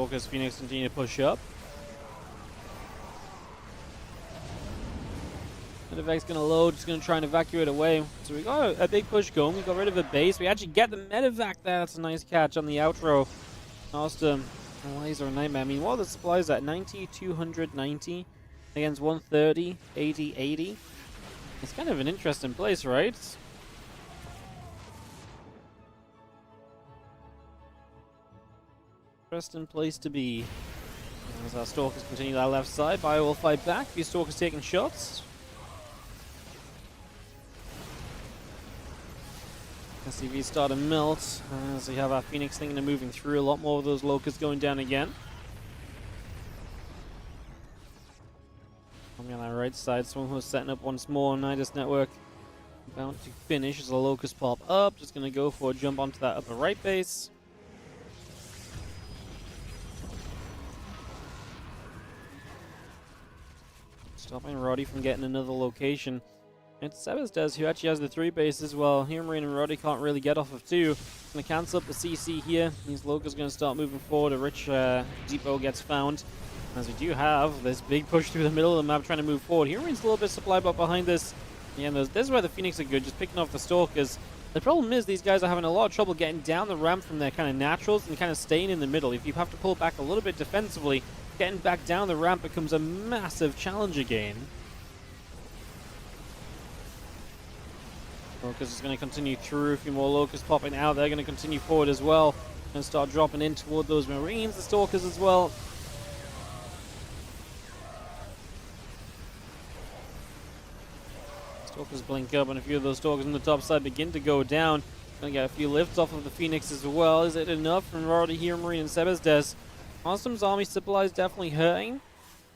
Stalkers. Phoenix continue to push up. Medevac's going to load, just going to try and evacuate away. So we got a big push going. We got rid of a base. We actually get the Medevac there. That's a nice catch on the outro. Awesome. Laser and Nightmare. I mean, what are the supplies at? 90, 290 against 130, 80, 80. It's kind of an interesting place, right? Interesting place to be. As our Stalkers continue that left side, Bio will fight back. A few Stalkers taking shots. SCV start to melt, as we have our Phoenix thinking of moving through. A lot more of those Locusts going down again. On the right side, Swarmhost setting up once more. Nidus Network about to finish as the Locusts pop up. Just going to go for a jump onto that upper right base. Stopping Roddy from getting another location. It's Sebas who actually has the 3 base as well. Here, Marine and Roddy can't really get off of 2. Gonna cancel up the CC here. These Locals gonna start moving forward. A rich depot gets found. As we do have this big push through the middle of the map trying to move forward. Here, Marine's a little bit supply but behind this. Yeah, this is where the Phoenix are good, just picking off the Stalkers. The problem is these guys are having a lot of trouble getting down the ramp from their kind of naturals and kind of staying in the middle. If you have to pull back a little bit defensively, getting back down the ramp becomes a massive challenge again. Locust is going to continue through. A few more Locusts popping out. They're going to continue forward as well. And start dropping in toward those Marines, the Stalkers as well. Stalkers blink up, and a few of those Stalkers on the top side begin to go down. Going to get a few lifts off of the Phoenix as well. Is it enough from already here, Marine and Sebasdes? Awesome's army supply is definitely hurting.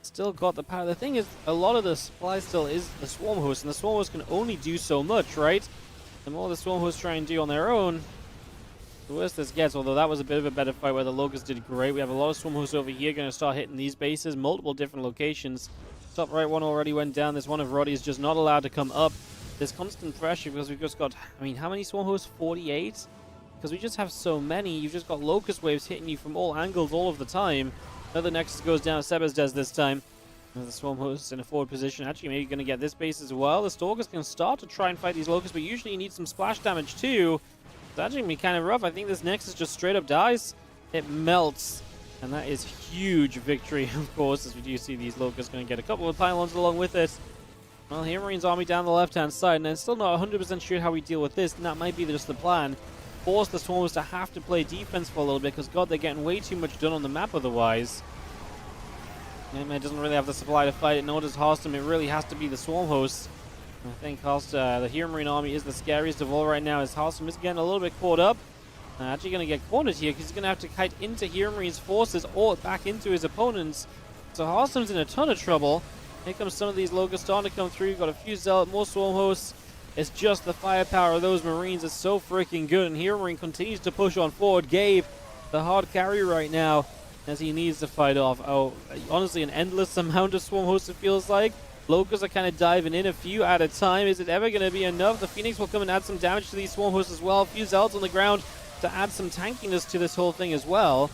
Still got the power. The thing is, a lot of the supply still is the Swarm Host, and the Swarm Host can only do so much, right? The more the Swarm Hosts try and do on their own, the worse this gets, although that was a bit of a better fight where the Locusts did great. We have a lot of Swarm Hosts over here going to start hitting these bases, multiple different locations. Top right one already went down. This one of Roddy is just not allowed to come up. There's constant pressure because we've just got, I mean, how many Swarm Hosts? 48? Because we just have so many. You've just got Locust waves hitting you from all angles all of the time. Another Nexus goes down. Sebas does this time. The Swarm Host in a forward position. Actually, maybe going to get this base as well. The Stalkers can start to try and fight these Locusts, but usually you need some splash damage too. It's actually going to be kind of rough. I think this Nexus just straight up dies. It melts. And that is huge victory, of course, as we do see these Locusts going to get a couple of pylons along with it. Well, here Marine's army down the left-hand side, and I'm still not 100% sure how we deal with this, and that might be just the plan. Force the Swarmers to have to play defense for a little bit, because, God, they're getting way too much done on the map otherwise. Nightmare doesn't really have the supply to fight it, nor does Harstam. It really has to be the Swarm Hosts. I think the Hero Marine army is the scariest of all right now, as Harstam is getting a little bit caught up. Actually going to get cornered here, because he's going to have to kite into Hero Marine's forces or back into his opponents. So Harstam's in a ton of trouble. Here comes some of these Locusts starting to come through. You've got a few Zealot, more Swarm Hosts. It's just the firepower of those Marines is so freaking good, and Hero Marine continues to push on forward. Gabe, the hard carry right now, as he needs to fight off. Oh, honestly, an endless amount of Swarm Hosts, it feels like. Locusts are kind of diving in a few at a time. Is it ever going to be enough? The Phoenix will come and add some damage to these Swarm Hosts as well. A few Zealots on the ground to add some tankiness to this whole thing as well.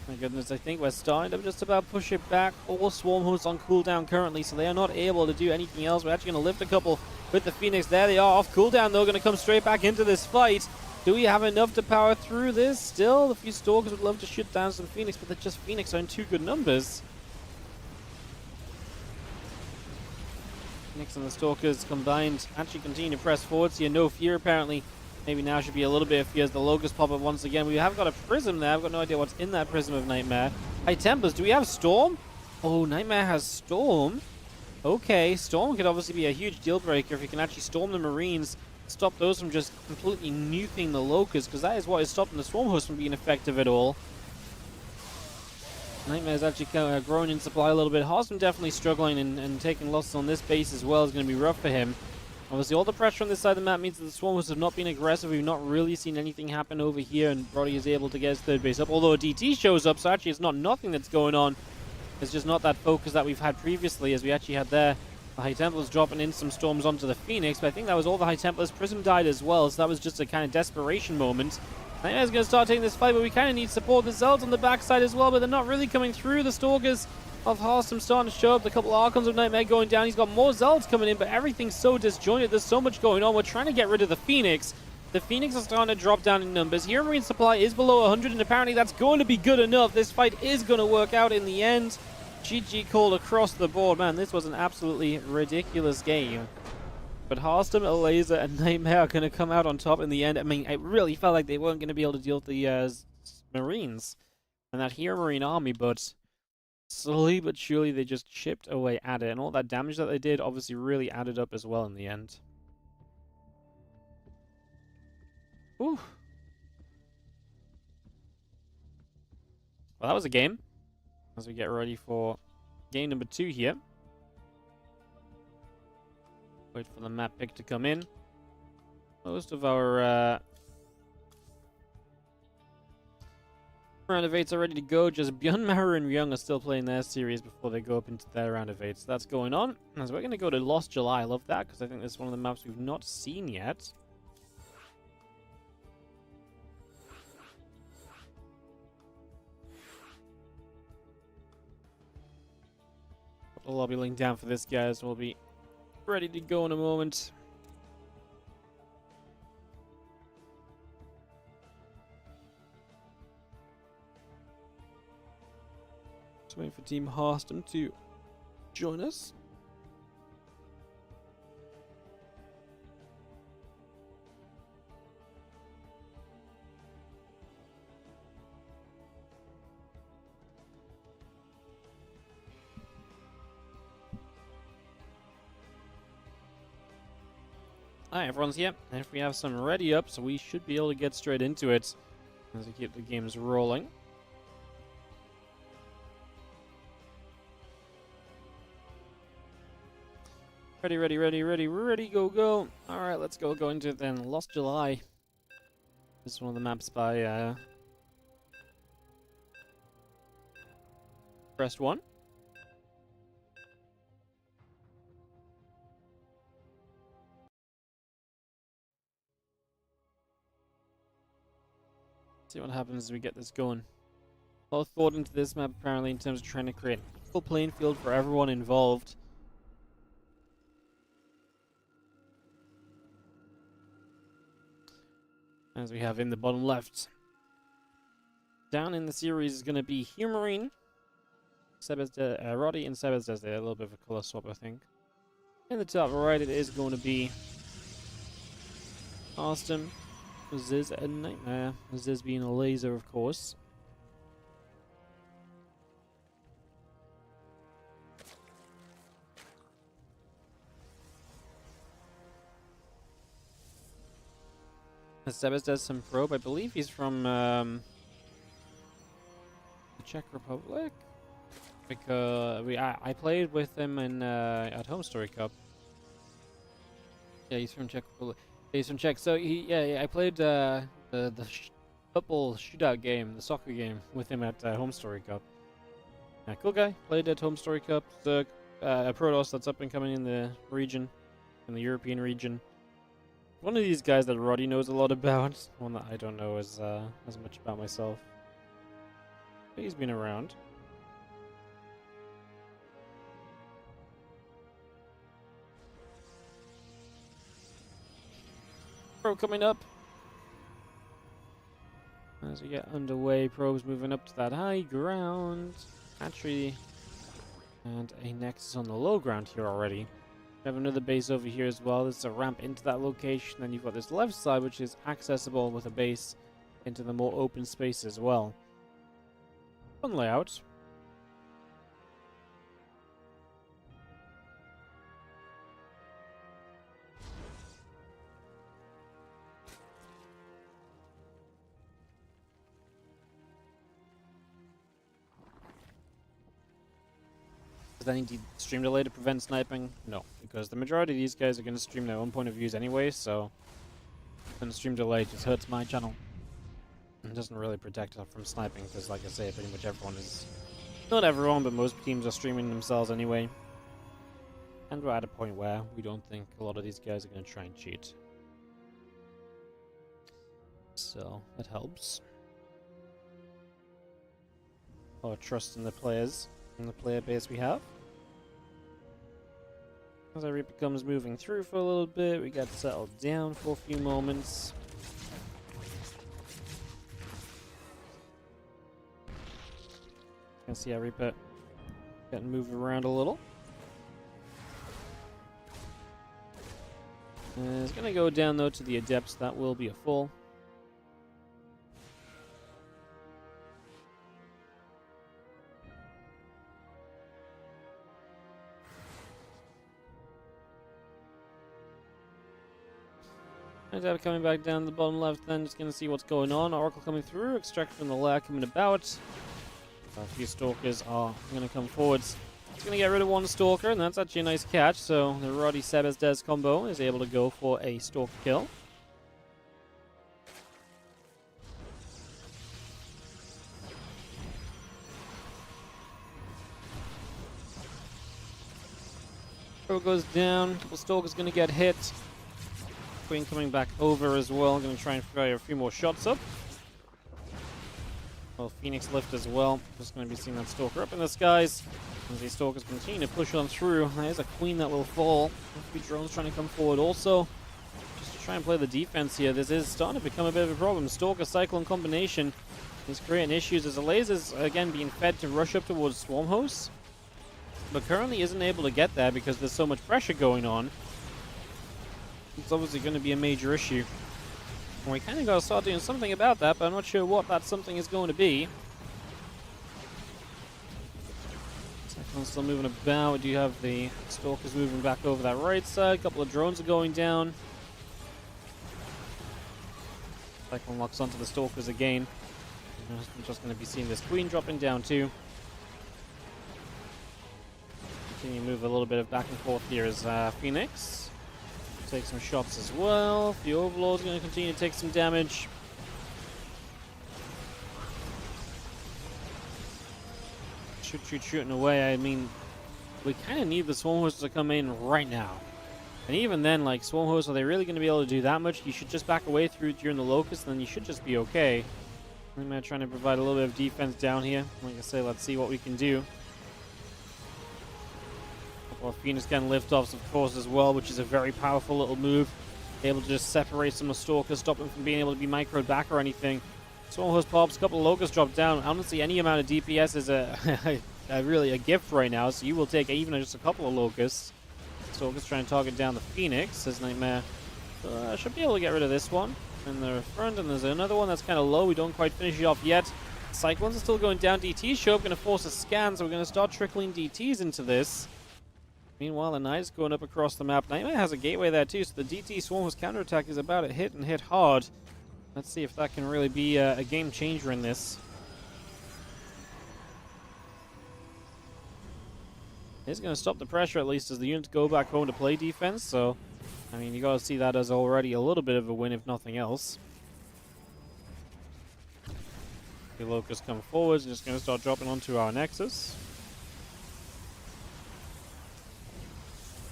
My goodness, I think we're starting to just about push it back. All Swarm Hosts on cooldown currently, so they are not able to do anything else. We're actually going to lift a couple with the Phoenix. There they are, off cooldown. They're going to come straight back into this fight. Do we have enough to power through this? Still, a few Stalkers would love to shoot down some Phoenix, but they're just Phoenix are in too good numbers. Phoenix and the Stalkers combined actually continue to press forwards here. No fear, apparently. Maybe now should be a little bit of fear as the Locusts pop up once again. We have got a Prism there. I've got no idea what's in that Prism of Nightmare. High Templars, do we have Storm? Oh, Nightmare has Storm. Okay, Storm could obviously be a huge deal breaker if you can actually storm the Marines. Stop those from just completely nuking the Locusts, because that is what is stopping the Swarm Host from being effective at all. Nightmare's actually kind of growing in supply a little bit. Harstam definitely struggling and taking losses on this base as well is going to be rough for him. Obviously, all the pressure on this side of the map means that the Swarm Hosts have not been aggressive. We've not really seen anything happen over here, and Brody is able to get his third base up. Although a DT shows up, so actually it's not nothing that's going on. It's just not that focus that we've had previously, as we actually had there. The High Templars dropping in some storms onto the Phoenix, but I think that was all the High Templars. Prism died as well, so that was just a kind of desperation moment. Nightmare's going to start taking this fight, but we kind of need support. The Zelds on the backside as well, but they're not really coming through. The Stalkers of Hearthstone starting to show up. A couple Archons of Nightmare going down. He's got more Zelds coming in, but everything's so disjointed. There's so much going on. We're trying to get rid of the Phoenix. The Phoenix are starting to drop down in numbers. Hero Marine supply is below 100, and apparently that's going to be good enough. This fight is going to work out in the end. GG called across the board. Man, this was an absolutely ridiculous game. But Hearthstone, Laser, and Nightmare are going to come out on top in the end. I mean, it really felt like they weren't going to be able to deal with the Marines and that Hero Marine army, but slowly but surely they just chipped away at it. And all that damage that they did obviously really added up as well in the end. Ooh. Well, that was a game. As we get ready for game number 2 here. Wait for the map pick to come in. Most of our round of 8s are ready to go. Just Björnmauer and Young are still playing their series before they go up into their round of 8s. So that's going on. As we're going to go to Lost July. I love that because I think this is one of the maps we've not seen yet. Put the lobby link down for this, guys. We'll be ready to go in a moment. Just waiting for Team Hearthstone to join us. Alright, everyone's here. And if we have some ready up, so we should be able to get straight into it as we keep the games rolling. Ready, ready, ready, ready, ready, go, go. Alright, let's go into it then. Lost July. This is one of the maps by Pressed 1. See what happens as we get this going. A lot of thought into this map apparently in terms of trying to create an equal playing field for everyone involved. As we have in the bottom left. Down in the series is going to be Hero Marine, Roddy, and Sebas. A little bit of a color swap, I think. In the top right, it is going to be Austin, Ziz, and Nightmare. Ziz being a laser, of course. Sebas does some probe. I believe he's from the Czech Republic. Because I played with him in at Home Story Cup. Yeah, he's from Czech Republic. Yeah, he's from Czech. So I played the football shootout game, the soccer game, with him at Home Story Cup. Yeah, cool guy. Played at Home Story Cup. The Protoss that's up and coming in the region, in the European region. One of these guys that Roddy knows a lot about. One that I don't know as much about myself. But he's been around. Pro coming up. As we get underway, probes moving up to that high ground. Hatchery. And a Nexus on the low ground here already. We have another base over here as well. There's a ramp into that location. Then you've got this left side, which is accessible with a base into the more open space as well. Fun layout. Does that need stream delay to prevent sniping? No, because the majority of these guys are going to stream their own point of views anyway, so when the stream delay just hurts my channel. It doesn't really protect us from sniping, because like I say, pretty much everyone is... Not everyone, but most teams are streaming themselves anyway. And we're at a point where we don't think a lot of these guys are going to try and cheat. So that helps. Our trust in the players and the player base we have. As our Reaper comes moving through for a little bit, we got settled down for a few moments. You can see our Reaper getting moved around a little. It's going to go down though to the Adepts. That will be a full. Adept coming back down to the bottom left, then just going to see what's going on. Oracle coming through, Extract from the lair coming about. A few Stalkers are going to come forwards. It's going to get rid of one Stalker, and that's actually a nice catch. So the Roddy Sebes-Dez combo is able to go for a Stalker kill. Crow goes down, couple Stalkers going to get hit. Queen coming back over as well, going to try and fire a few more shots up. Well, Phoenix lift as well. Just going to be seeing that Stalker up in the skies. As these Stalkers continue to push on through. There's a Queen that will fall. A few drones trying to come forward also. Just to try and play the defense here. This is starting to become a bit of a problem. Stalker Cyclone combination is creating issues as the lasers again being fed to rush up towards Swarm Hosts. But currently isn't able to get there because there's so much pressure going on. It's obviously going to be a major issue. And we kind of got to start doing something about that, but I'm not sure what that something is going to be. Cyclone's still moving about. We do have the Stalkers moving back over that right side. A couple of drones are going down. Cyclone locks onto the Stalkers again. I'm just going to be seeing this Queen dropping down too. Continue to move a little bit of back and forth here as Phoenix. Take some shots as well. The Overlord's going to continue to take some damage. Shooting away. I mean, we kind of need the Swarm Hosts to come in right now. And even then, like, Swarm Hosts, are they really going to be able to do that much? You should just back away through during the Locust, and then you should just be okay. I'm trying to provide a little bit of defense down here. Like I say, let's see what we can do. Well, Phoenix can lift off, of course, as well, which is a very powerful little move. Able to just separate some of Stalkers, stop them from being able to be microed back or anything. Swarm Host pops, a couple of Locusts drop down. Honestly, any amount of DPS is really a gift right now, so you will take even just a couple of Locusts. Stalkers trying to target down the Phoenix, as Nightmare should be able to get rid of this one. In the front, and there's another one that's kind of low. We don't quite finish it off yet. Cyclones are still going down. DTs show up, going to force a scan, so we're going to start trickling DTs into this. Meanwhile, the Knight's going up across the map. Nightmare has a gateway there too, so the DT Swarm's counterattack is about to hit and hit hard. Let's see if that can really be a game changer in this. It's going to stop the pressure at least as the units go back home to play defense, so I mean, you got to see that as already a little bit of a win, if nothing else. The Locusts come forwards and just going to start dropping onto our Nexus.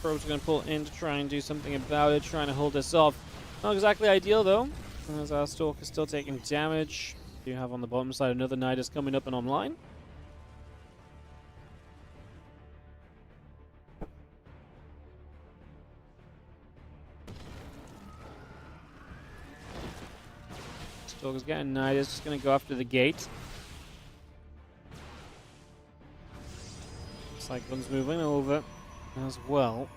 Probes are going to pull in to try and do something about it, trying to hold this off. Not exactly ideal though, as our Stalker is still taking damage. We do have on the bottom side another Nidus coming up and online. Stalker's getting Nidus, just going to go after the gate. Cyclone's moving over as well.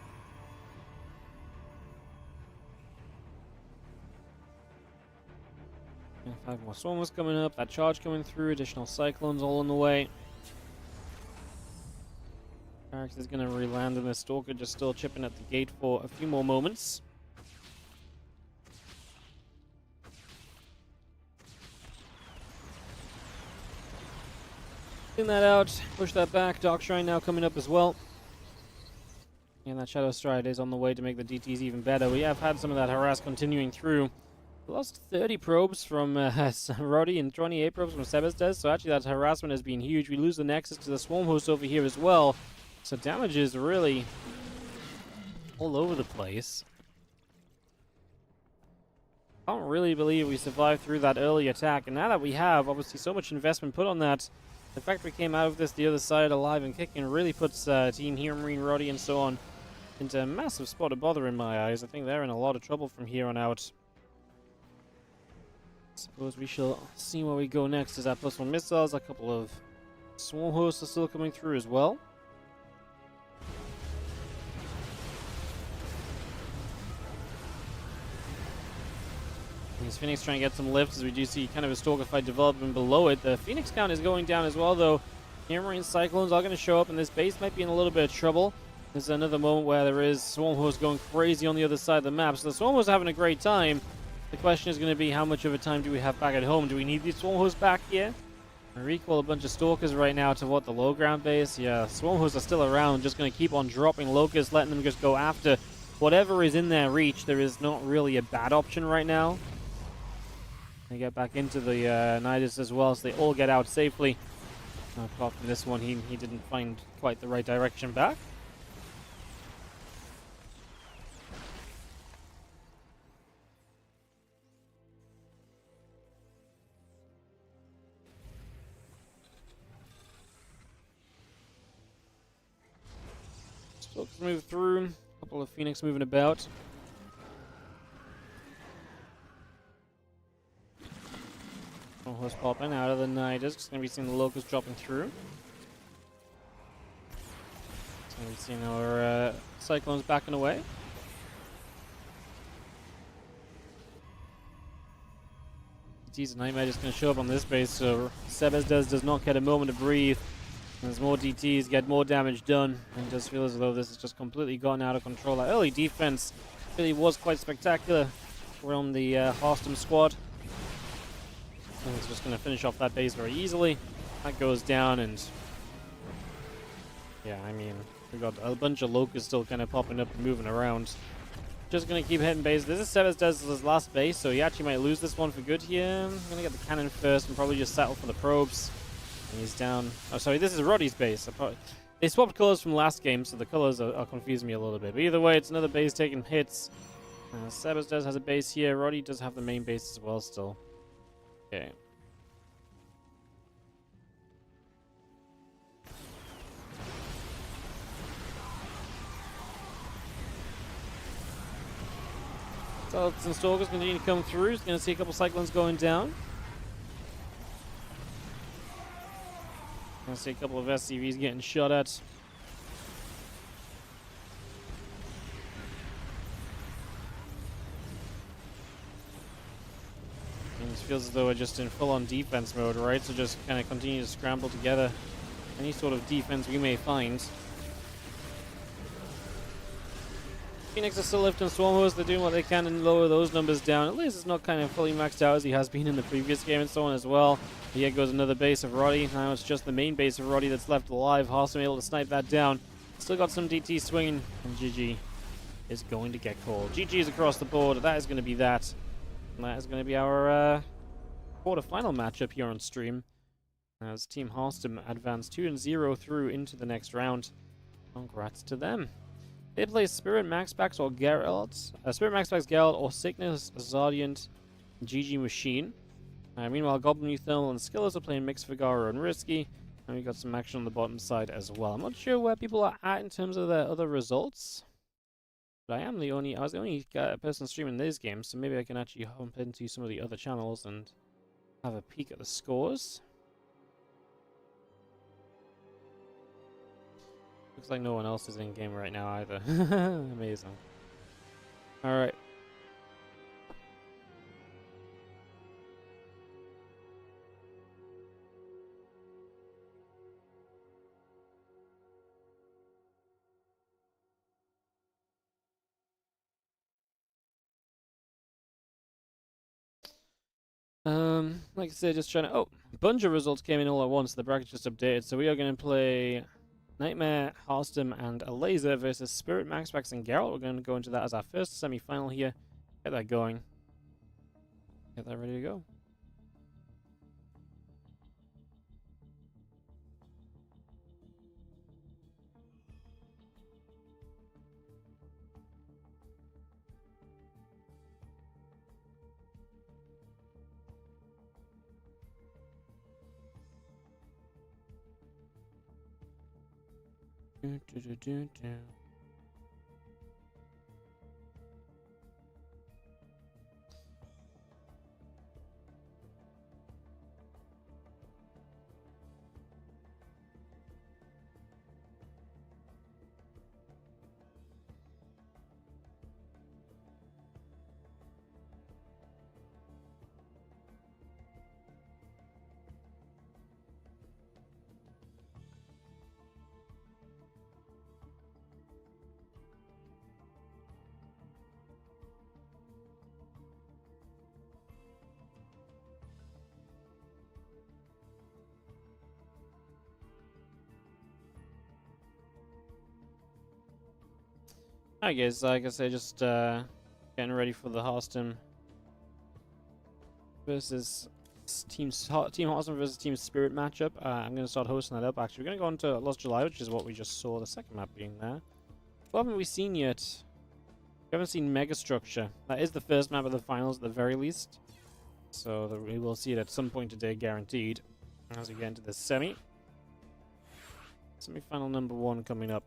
5 more Swarmers coming up, that charge coming through, additional Cyclones all in the way. Barracks is going to re-land, and the Stalker just still chipping at the gate for a few more moments. Clean that out, push that back. Dark Shrine now coming up as well. And that Shadow Stride is on the way to make the DTs even better. We have had some of that harass continuing through. We lost 30 probes from Roddy and 28 probes from Sebes-Dez, so actually that harassment has been huge. We lose the Nexus to the Swarm Host over here as well. So damage is really all over the place. Can't really believe we survived through that early attack, and now that we have, obviously, so much investment put on that, the fact we came out of this the other side alive and kicking really puts Team Hero Marine, Roddy, and so on into a massive spot of bother in my eyes. I think they're in a lot of trouble from here on out. Suppose we shall see where we go next. Is that +1 missiles? A couple of swarm hosts are still coming through as well. These Phoenix trying to get some lifts, as we do see kind of a stalker fight developing below it. The Phoenix count is going down as well, though. Marine Cyclones are going to show up, and this base might be in a little bit of trouble. There's another moment where there is Swarm Host going crazy on the other side of the map. So the Swarm Host are having a great time. The question is going to be, how much of a time do we have back at home? Do we need these Swarm Hosts back here? I recall a bunch of Stalkers right now to what, the low ground base? Yeah, Swarm Hosts are still around, just going to keep on dropping Locusts, letting them just go after whatever is in their reach. There is not really a bad option right now. They get back into the Nidus as well, so they all get out safely. Apart from this one, he didn't find quite the right direction back. Let's move through. A couple of Phoenix moving about. Horse popping out of the Nidus. Just going to be seeing the Locusts dropping through. So we've seen our Cyclones backing away. DT's Nightmare just going to show up on this base, so Sebes does not get a moment to breathe. As more DTs get more damage done, and just feel as though this has just completely gone out of control. That early defense really was quite spectacular from the Harstem squad. And it's just going to finish off that base very easily. That goes down, and yeah, I mean, we've got a bunch of Locusts still kind of popping up and moving around. Just going to keep hitting base. This is Sebes does his last base, so he actually might lose this one for good here. I'm going to get the cannon first and probably just settle for the probes. And he's down. Oh, sorry, this is Roddy's base. They swapped colors from last game, so the colors are confusing me a little bit. But either way, it's another base taking hits. Sebes does has a base here. Roddy does have the main base as well still. Okay. So some Stalkers continue to come through. He's going to see a couple Cyclones going down. Going to see a couple of SCVs getting shot at. And it feels as though we're just in full-on defense mode, right? So just kind of continue to scramble together any sort of defense we may find. Phoenix is still lifting Swarm Hosts. They're doing what they can to lower those numbers down. At least it's not kind of fully maxed out as he has been in the previous game and so on as well. Here goes another base of Roddy. Now it's just the main base of Roddy that's left alive. Harstem able to snipe that down. Still got some DT swinging, and GG is going to get called. GG's across the board. That is going to be that. And that is going to be our quarterfinal matchup here on stream. As Team Harstem advance 2-0 through into the next round. Congrats to them. They play Spirit Maxpax or Geralt. Spirit Maxpax, Geralt, or Sickness, Zardiant, GG Machine. Meanwhile, Goblin Youth Thermal and Skillers are playing Mix Vigara and Risky. And we got some action on the bottom side as well. I'm not sure where people are at in terms of their other results. But I was the only person streaming these games, so maybe I can actually hop into some of the other channels and have a peek at the scores. Looks like no one else is in game right now either. Amazing. Alright. Like I said, just trying to... Oh, a bunch of results came in all at once. The bracket just updated. So we are going to play Nightmare, Harstem, and a Laser versus Spirit, Maxpax, and Geralt. We're going to go into that as our first semi-final here. Get that going. Get that ready to go. Do, do, do, do, do. Alright guys, like I say, just getting ready for the Hearthstone versus Team Hearthstone versus Team Spirit matchup. I'm going to start hosting that up. Actually, we're going to go into Lost July, which is what we just saw, the second map being there. What haven't we seen yet? We haven't seen Megastructure. That is the first map of the finals at the very least. So we will see it at some point today, guaranteed. As we get into the semi-final number 1 coming up.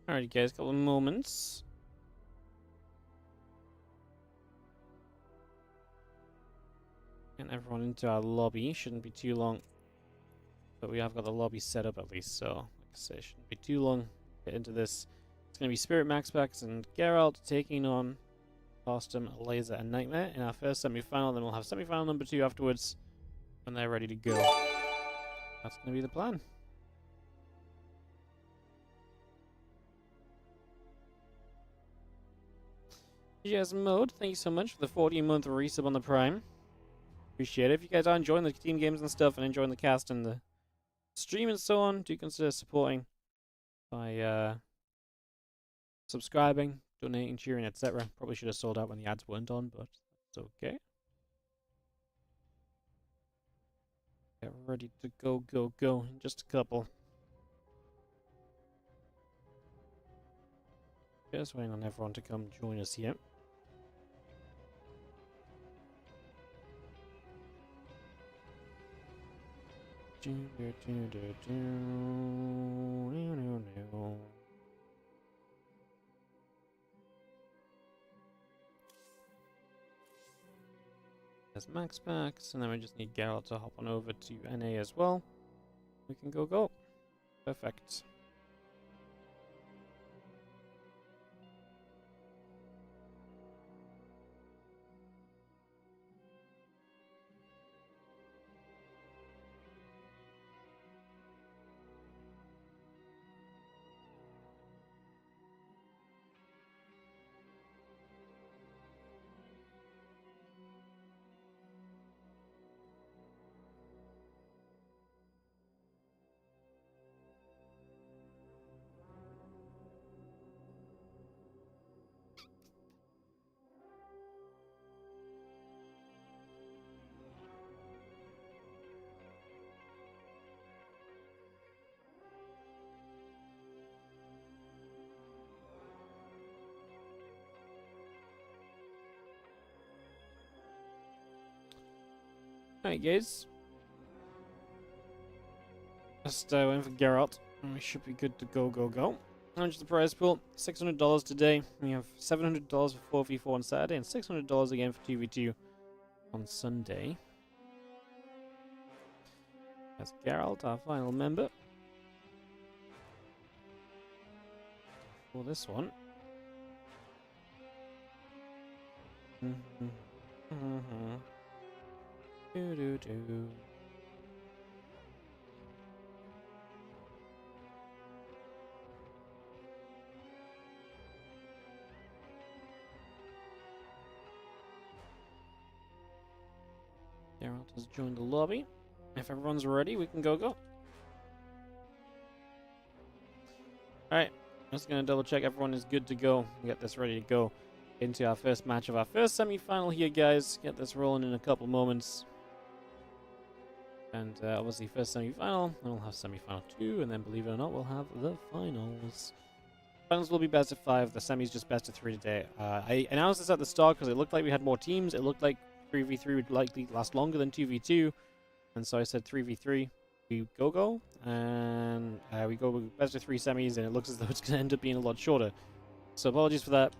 Alright guys, couple of moments. And everyone into our lobby. Shouldn't be too long. But we have got the lobby set up at least, so like I say, shouldn't be too long. Get into this. It's going to be Spirit Max Packs and Geralt taking on Hearthstone, Laser, and Nightmare in our first semi-final. Then we'll have semi-final number 2 afterwards when they're ready to go. That's going to be the plan. GS Mode, thank you so much for the 14-month resub on the Prime. Appreciate it. If you guys are enjoying the team games and stuff and enjoying the cast and the stream and so on, do consider supporting by subscribing, donating, cheering, etc. Probably should have sold out when the ads weren't on, but that's okay. Get ready to go in just a couple. Just waiting on everyone to come join us here. There's Max Packs, and then we just need Geralt to hop on over to NA as well. We can go. Perfect. Alright guys. Just waiting for Geralt, and we should be good to go. How much is the prize pool? $600 today. We have $700 for 4v4 on Saturday and $600 again for 2v2 on Sunday. That's Geralt, our final member. For this one. Do. Geralt has joined the lobby. If everyone's ready, we can go. Alright, I'm just going to double check everyone is good to go. Get this ready to go into our first match of our first semi-final here, guys. Get this rolling in a couple moments. And obviously first semi-final, then we'll have semi-final 2, and then believe it or not, we'll have the finals. Finals will be best of 5, the semis just best of 3 today. I announced this at the start because it looked like we had more teams. It looked like 3v3 would likely last longer than 2v2, and so I said 3v3. We go, and we go with best of 3 semis, and it looks as though it's going to end up being a lot shorter. So apologies for that.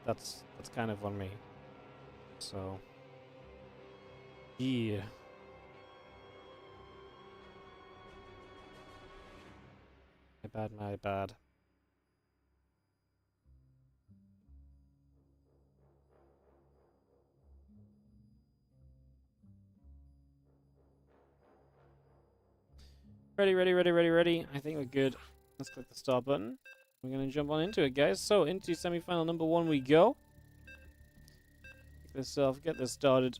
That's kind of on me. So, yeah. My bad. Ready. I think we're good. Let's click the start button. We're going to jump on into it, guys. So, into semi-final number 1 we go. Pick this off, get this started.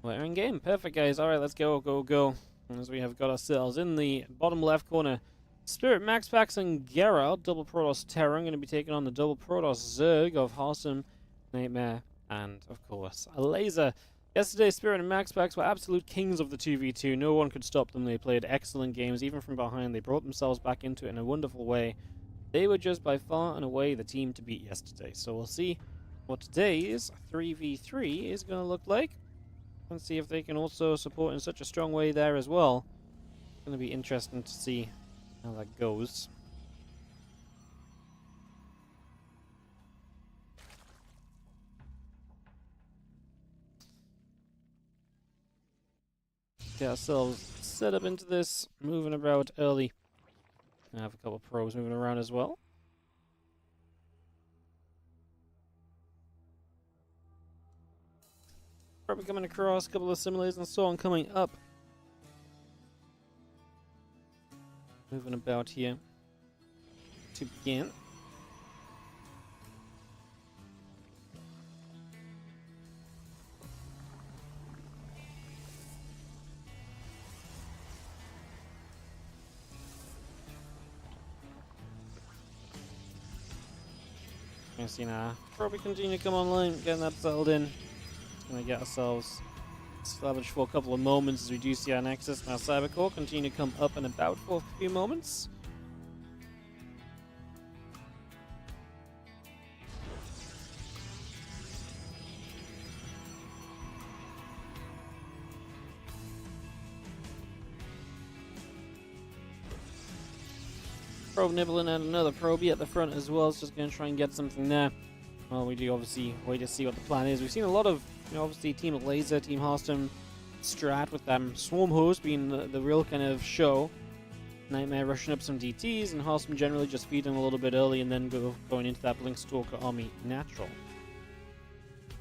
We're in game. Perfect, guys. Alright, let's go. As we have got ourselves in the bottom left corner, Spirit, Max Pax, and Geralt. Double Protoss Terror. I'm going to be taking on the double Protoss Zerg of Harsum, Nightmare, and, of course, a Laser. Yesterday, Spirit and Max Pax were absolute kings of the 2v2. No one could stop them. They played excellent games, even from behind. They brought themselves back into it in a wonderful way. They were just by far and away the team to beat yesterday. So we'll see what today's 3v3 is going to look like. And see if they can also support in such a strong way there as well. It's going to be interesting to see how that goes. Get ourselves set up into this, moving about early. I have a couple of pros moving around as well. Probably coming across a couple of simulators and so on coming up. Moving about here to begin. You see now, probably continue to come online, getting that settled in. Gonna get ourselves established for a couple of moments as we do see our Nexus and our Cybercore continue to come up and about for a few moments. Probe nibbling and another probie at the front as well. It's just going to try and get something there. Well, we do obviously wait to see what the plan is. We've seen a lot of, obviously Team Laser, Team Hearthstone strat with them. Swarm Host being the real kind of show. Nightmare rushing up some DTs, and Hearthstone generally just feeding a little bit early and then going into that Blink Stalker army natural.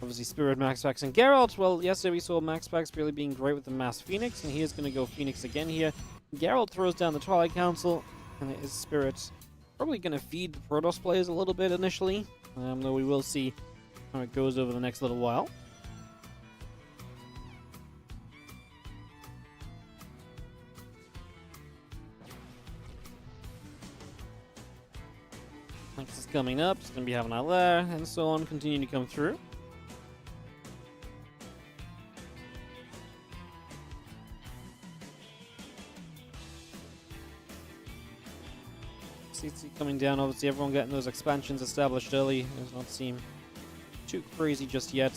Obviously Spirit, Max Pax, and Geralt. Well, yesterday we saw Max Pax really being great with the Mass Phoenix, and he is going to go Phoenix again here. Geralt throws down the Twilight Council, and it is Spirit. Probably going to feed the Protoss players a little bit initially, though we will see how it goes over the next little while. Next is coming up, it's going to be having our lair, and so on, continue to come through. CC coming down. Obviously, everyone getting those expansions established early does not seem too crazy just yet.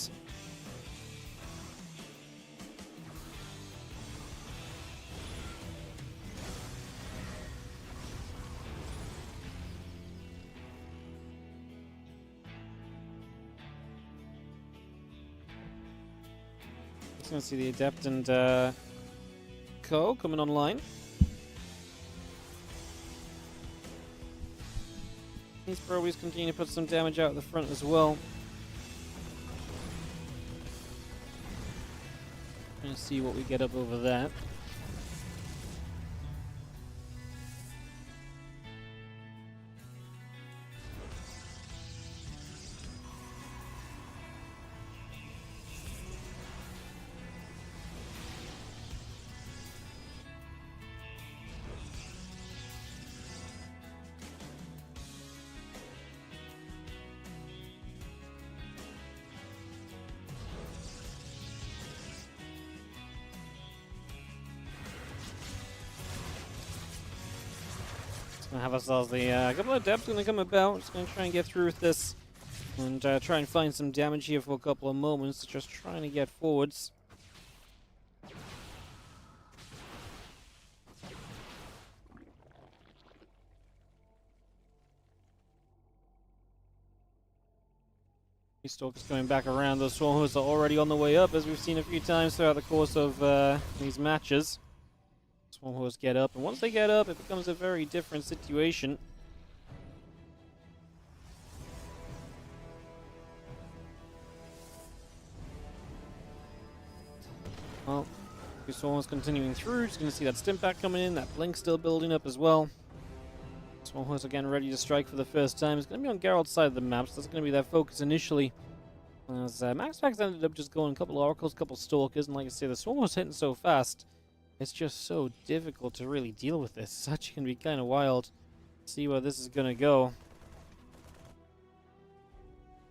Just gonna see the Adept and Co coming online. These probably continue to put some damage out at the front as well. Gonna see what we get up over there. Gonna have ourselves the couple of Adepts gonna come about. Just gonna try and get through with this and try and find some damage here for a couple of moments. Just trying to get forwards. These Stalkers coming back around. Those Swarmhosts are already on the way up, as we've seen a few times throughout the course of these matches. Swarmhosts get up, and once they get up, it becomes a very different situation. Well, two Swarmhosts continuing through. Just going to see that Stimpak coming in, that Blink still building up as well. Swarmhosts again ready to strike for the first time. It's going to be on Geralt's side of the map, so that's going to be their focus initially. As Max ended up just going a couple of Oracles, a couple of Stalkers, and like I say, the Swarmhosts hitting so fast. It's just so difficult to really deal with this. It's actually going to be kind of wild. See where this is going to go.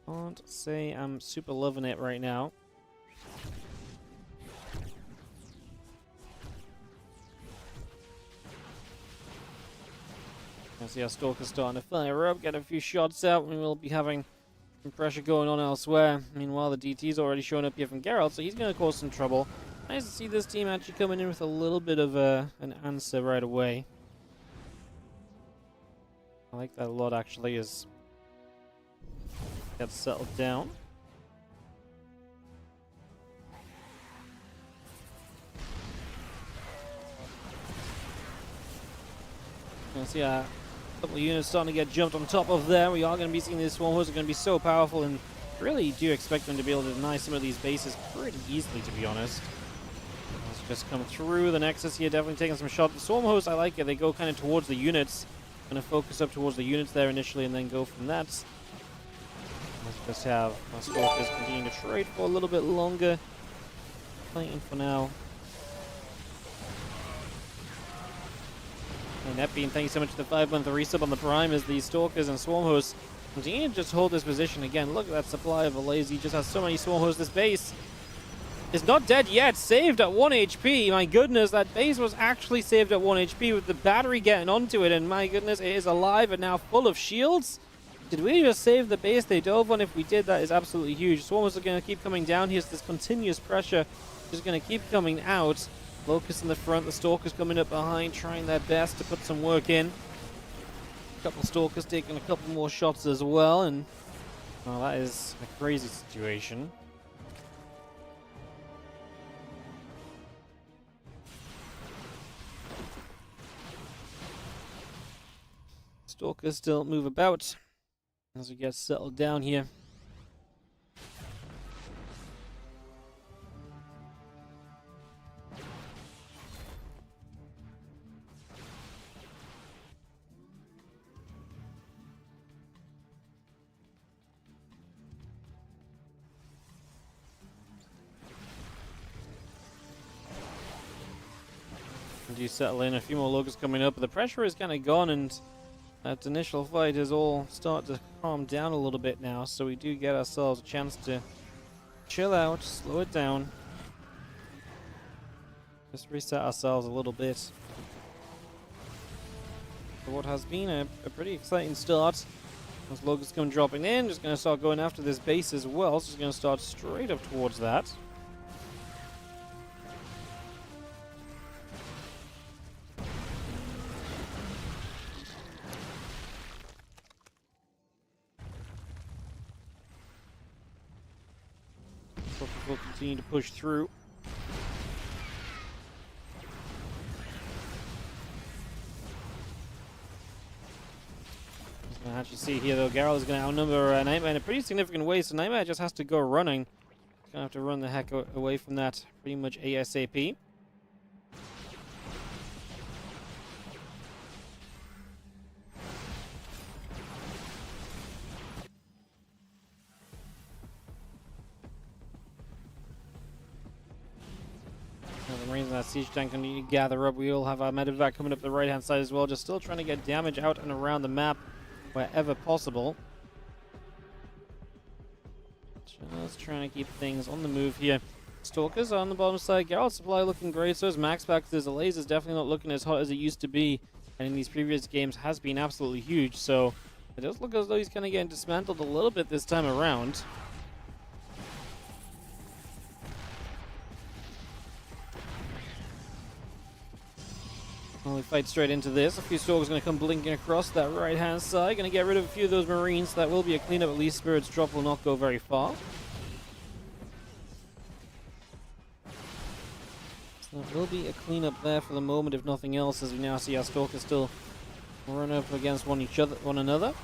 Can't say I'm super loving it right now. I see our Stalker's starting to fire up, get a few shots out, and we'll be having some pressure going on elsewhere. Meanwhile, the DT's already showing up here from Geralt, so he's going to cause some trouble. Nice to see this team actually coming in with a little bit of an answer right away. I like that a lot, actually, as gets settled down. You can see a couple of units starting to get jumped on top of there. We are going to be seeing these Swarmhosts are going to be so powerful, and really do expect them to be able to deny some of these bases pretty easily, to be honest. Just come through the Nexus here, definitely taking some shots. The Swarmhosts, I like it. They go kind of towards the units. Going to focus up towards the units there initially and then go from that. Let's just have our Stalkers continue to trade for a little bit longer. Fighting for now. And that being, thank you so much for the 5-month resub on the Prime as the Stalkers and Swarmhosts continue to just hold this position again. Look at that supply of Alaze. He just has so many Swarmhosts. This base is not dead yet, saved at 1 HP. My goodness, that base was actually saved at 1 HP with the battery getting onto it, and my goodness, it is alive and now full of shields. Did we just save the base they dove on? If we did, that is absolutely huge. Swarmers are going to keep coming down here. This continuous pressure is going to keep coming out. Locust in the front, the Stalkers coming up behind, trying their best to put some work in. A couple of Stalkers taking a couple more shots as well, and well, that is a crazy situation. Stalkers still move about as we get settled down here. Do settle in, a few more Locusts coming up, but the pressure is kind of gone, and that initial fight is all start to calm down a little bit now, so we do get ourselves a chance to chill out, slow it down, just reset ourselves a little bit. what has been a pretty exciting start. As Locusts come dropping in, just going to start going after this base as well. So just going to start straight up towards that. Locusts will continue to push through. As you can actually see here, though, Geralt is going to outnumber Nightmare in a pretty significant way, so Nightmare just has to go running. He's going to have to run the heck away from that pretty much ASAP. The Marines and that siege tank continue to gather up. We will have our medevac coming up the right hand side as well, just still trying to get damage out and around the map wherever possible. Just trying to keep things on the move here. Stalkers on the bottom side. Geralt's supply looking great, so is Max Pack. The laser's definitely not looking as hot as it used to be, and in these previous games has been absolutely huge, so it does look as though he's kind of getting dismantled a little bit this time around. Well, we fight straight into this. A few Stalkers going to come blinking across that right-hand side. Going to get rid of a few of those Marines. That will be a cleanup. At least Spirit's drop will not go very far. So there will be a cleanup there for the moment, if nothing else, as we now see our Stalkers still run up against one another.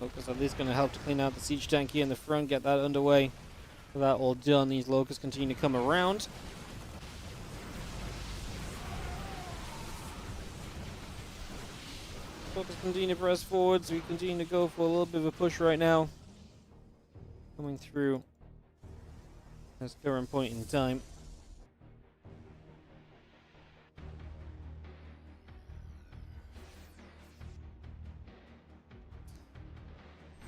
Locust at least going to help to clean out the siege tank here in the front, get that underway. With that all done, these Locusts continue to come around. Locusts continue to press forwards. We continue to go for a little bit of a push right now. Coming through this current point in time.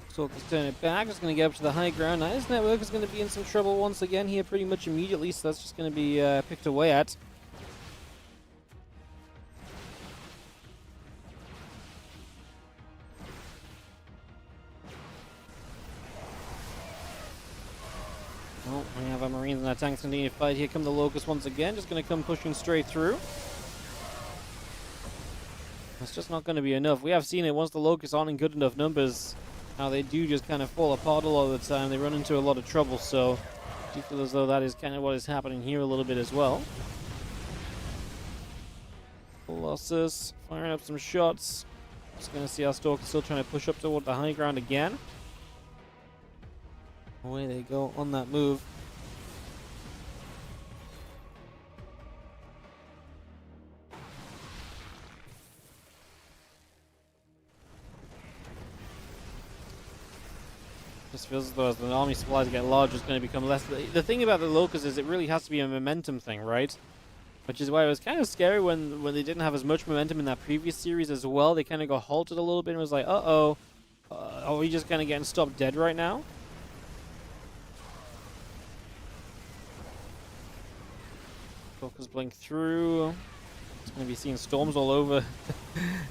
Stalkers turn it back, just going to get up to the high ground. Now his network is going to be in some trouble once again here pretty much immediately, so that's just going to be picked away at. Well, we have our Marines and our tanks continue to fight. Here come the Locusts once again, just going to come pushing straight through. That's just not going to be enough. We have seen it once the Locusts aren't in good enough numbers. How they do just kind of fall apart a lot of the time. They run into a lot of trouble, so I do feel as though that is kind of what is happening here a little bit as well. Colossus firing up some shots. Just going to see our Stalkers still trying to push up toward the high ground again. Away they go on that move. Just feels as though as the army supplies get larger, it's going to become less. The thing about the Locusts is it really has to be a momentum thing, right? Which is why it was kind of scary when they didn't have as much momentum in that previous series as well. They kind of got halted a little bit and was like, uh-oh, are we just kind of getting stopped dead right now? Stalkers blink through. It's going to be seeing storms all over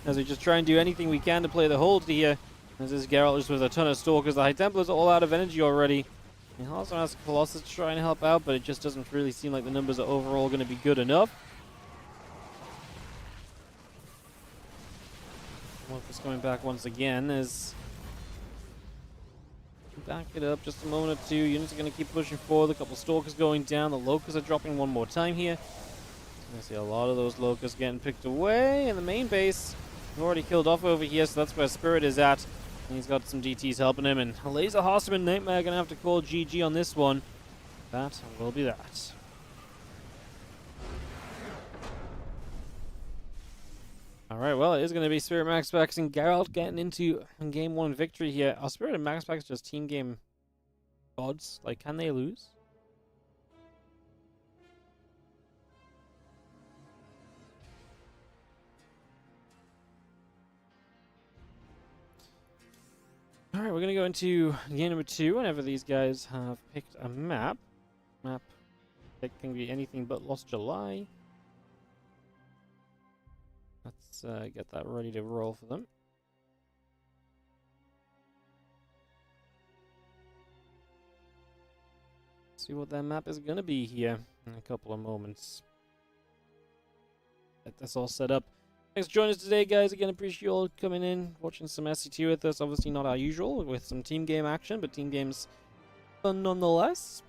as we just try and do anything we can to play the hold here. As this Geralt just with a ton of Stalkers. The High Templars are all out of energy already. He also has Colossus to try and help out, but it just doesn't really seem like the numbers are overall going to be good enough. Locust coming back once again as back it up just a moment or two. Units are going to keep pushing forward. A couple Stalkers going down. The Locusts are dropping one more time here. I see a lot of those Locusts getting picked away. And the main base we've already killed off over here, so that's where Spirit is at. And he's got some DTs helping him. And Laser Horseman Nightmare going to have to call GG on this one. That will be that. Alright, well, it is going to be Spirit Max Pax and Geralt getting into game 1 victory here. Are Spirit and Max Pax just team game gods? Like, can they lose? Alright, we're going to go into game number 2 whenever these guys have picked a map. Map that can be anything but Lost July. Let's get that ready to roll for them. See what their map is going to be here in a couple of moments. Get this all set up. Thanks for joining us today, guys. Again, appreciate you all coming in, watching some SC2 with us. Obviously not our usual, with some team game action, but team games fun nonetheless.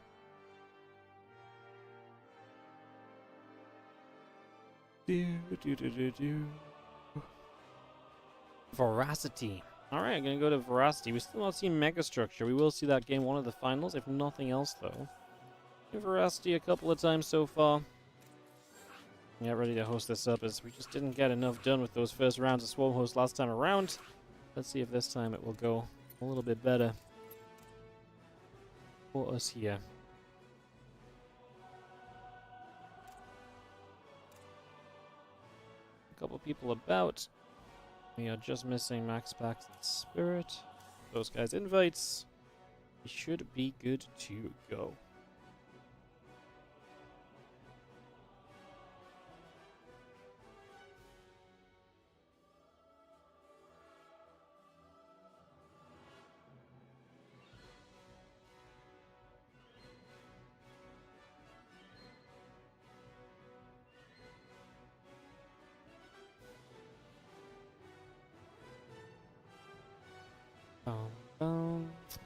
Veracity. Alright, I'm gonna go to Veracity. We still not see Megastructure. We will see that game one of the finals, if nothing else, though. Veracity a couple of times so far. Yeah, ready to host this up, as we just didn't get enough done with those first rounds of Swarm Host last time around. Let's see if this time it will go a little bit better for us here. A couple people about. We are just missing Max Pax and Spirit. Those guys' invites. We should be good to go.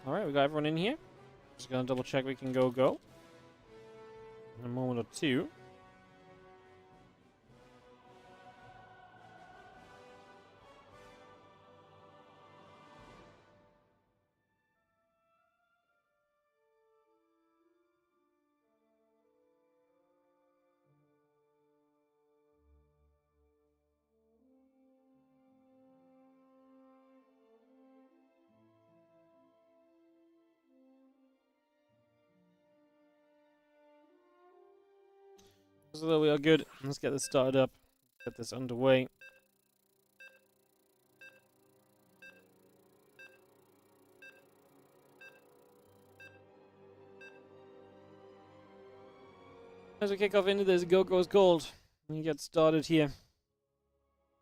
Alright, we got everyone in here. Just gonna double check we can go. In a moment or two. So we are good. Let's get this started up. Get this underway. As we kick off into this, Go Goes Gold. We get started here.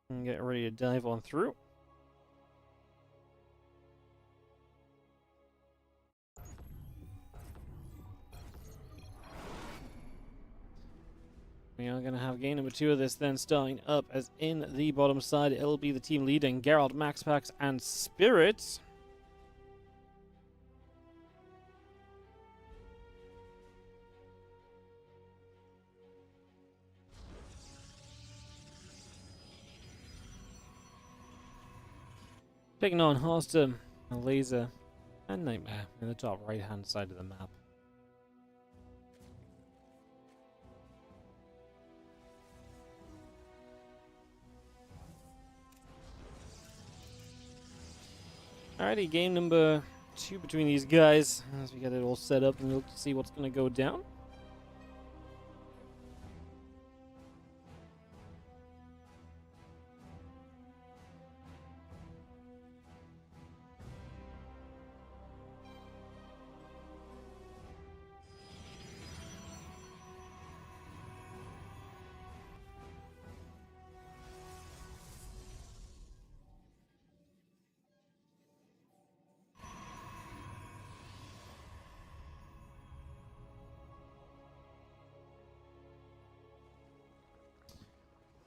And get ready to dive on through. We are going to have game number 2 of this then, starting up as in the bottom side. It'll be the team leading Geralt, Max Pax, and Spirit. Taking on Halston, a Laser, and Nightmare in the top right hand side of the map. Alrighty, game number 2 between these guys as we get it all set up and look to see what's going to go down.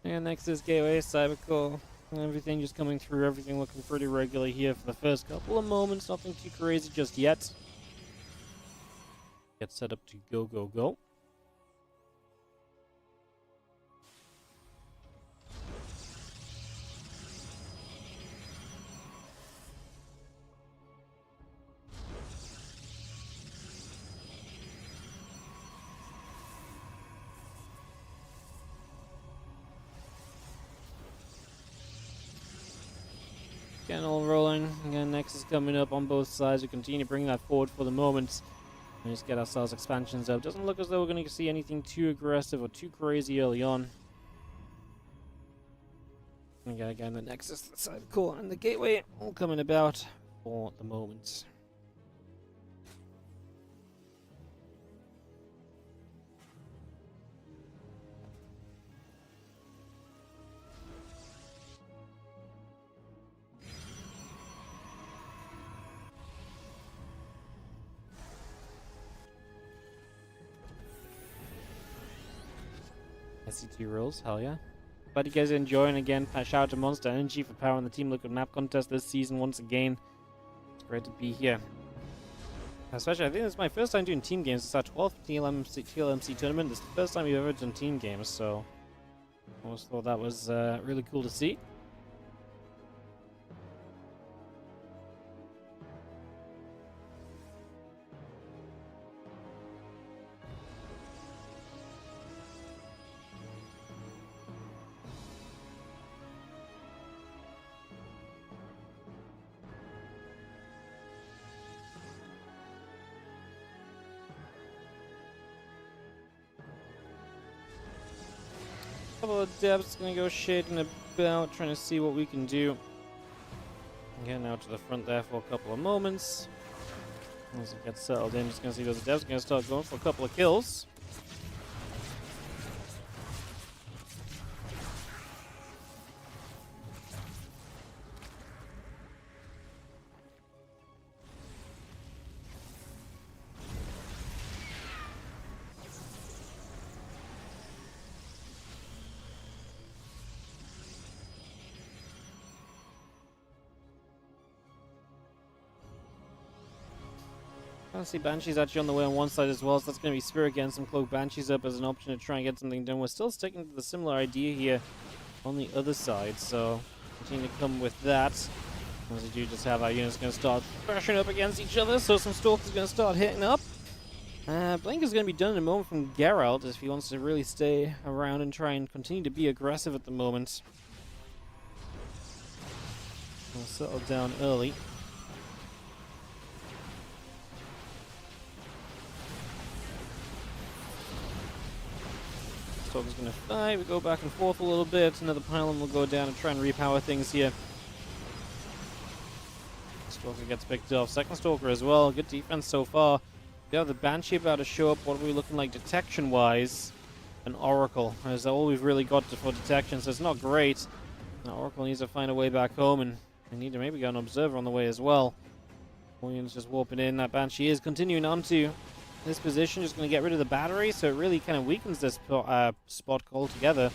And next is Gateway, Cybercore, and everything just coming through, everything looking pretty regular here for the first couple of moments, nothing too crazy just yet. Get set up to go. Getting all rolling. Again, next is coming up on both sides. We continue to bring that forward for the moment. And just get ourselves expansions up. Doesn't look as though we're going to see anything too aggressive or too crazy early on. And again, the Nexus, the side core, and the Gateway all coming about. for the moment. SCT rules, hell yeah. Glad you guys are enjoying again. Shout out to Monster Energy for powering the Team Liquid map contest this season once again. It's great to be here. Especially, I think this is my first time doing team games. It's our 12th TLMC tournament. It's the first time we've ever done team games, so I always thought that was really cool to see. Couple of depths, gonna go shading about, trying to see what we can do. Getting out to the front there for a couple of moments. As it gets settled in, just gonna see those depths gonna start going for a couple of kills. I see Banshee's actually on the way on one side as well, so that's going to be Spirit getting some Cloak Banshees up as an option to try and get something done. We're still sticking to the similar idea here on the other side, so continue to come with that. As we do just have our units going to start thrashing up against each other, so some Stalkers are going to start hitting up. Blink is going to be done in a moment from Geralt if he wants to really stay around and try and continue to be aggressive at the moment. We'll settle down early. Stalker's going to fight, we go back and forth a little bit, another pylon will go down and try and repower things here. Stalker gets picked off, second Stalker as well, good defense so far. We have the Banshee about to show up, what are we looking like detection wise? An Oracle, is all we've really got for detection, so it's not great. Now Oracle needs to find a way back home, and we need to maybe get an Observer on the way as well. Williams just warping in, that Banshee is continuing on to this position, just going to get rid of the battery, so it really kind of weakens this spot altogether.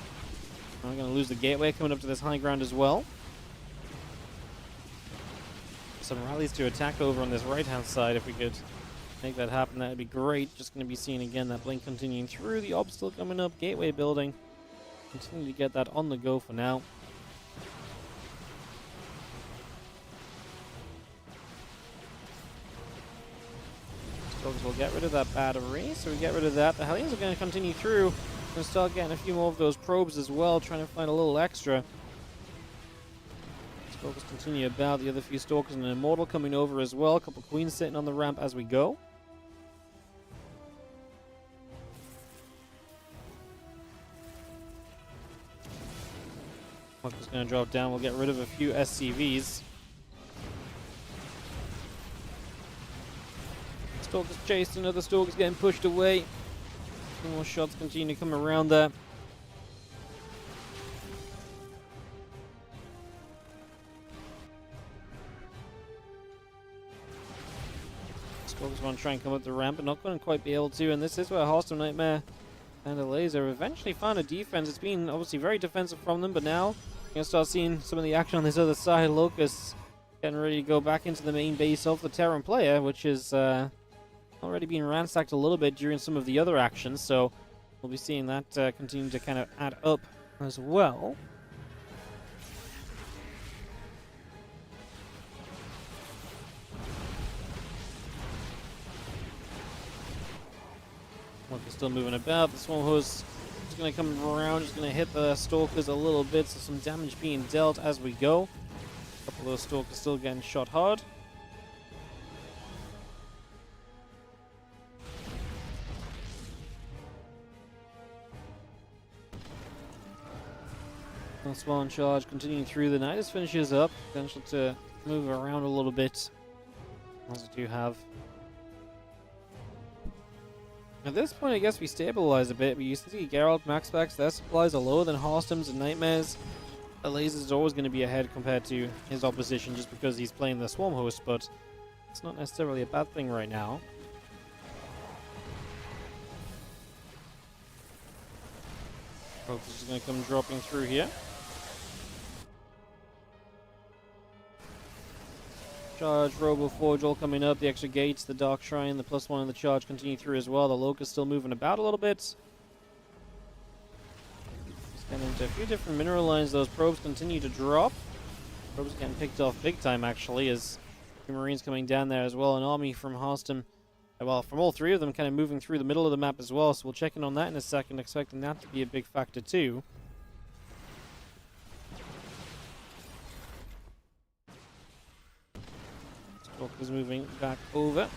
We're going to lose the gateway coming up to this high ground as well. Some rallies to attack over on this right-hand side. If we could make that happen, that would be great. Just going to be seeing again that Blink continuing through, the Ob still coming up, gateway building. Continue to get that on the go for now. We'll get rid of that battery, so we get rid of that. The Hellions are going to continue through and start getting a few more of those probes as well, trying to find a little extra. Stalkers continue about, the other few Stalkers and an Immortal coming over as well. A couple Queens sitting on the ramp as we go. Stalker's going to drop down, we'll get rid of a few SCVs. Stalker's chased, another Stalker's getting pushed away. Some more shots continue to come around there. Stalkers want to try and come up the ramp, but not going to quite be able to, and this is where Hostile Nightmare and a Laser eventually found a defense. It's been obviously very defensive from them, but now you're going to start seeing some of the action on this other side. Locust getting ready to go back into the main base of the Terran player, which is already being ransacked a little bit during some of the other actions, so we'll be seeing that continue to kind of add up as well. We're still moving about. This one was just going to come around, just going to hit the Stalkers a little bit, so some damage being dealt as we go. A couple of those Stalkers still getting shot hard. Swell in charge, continuing through. The Nidus finishes up. Potential to move around a little bit As we do have. At this point, I guess we stabilize a bit, but you see Geralt, Max Packs, their supplies are lower than Harstem's and Nightmare's. The Lasers is always going to be ahead compared to his opposition just because he's playing the Swarm Host, but it's not necessarily a bad thing right now. Focus is going to come dropping through here. Charge, Robo Forge all coming up, the extra gates, the Dark Shrine, the +1 and the charge continue through as well. The Locust still moving about a little bit. Just getting into a few different mineral lines. Those probes continue to drop. Probes getting picked off big time actually, as the Marines coming down there as well. An army from Harstem, well, from all three of them kind of moving through the middle of the map as well. So we'll check in on that in a second, expecting that to be a big factor too. Stalker's moving back over.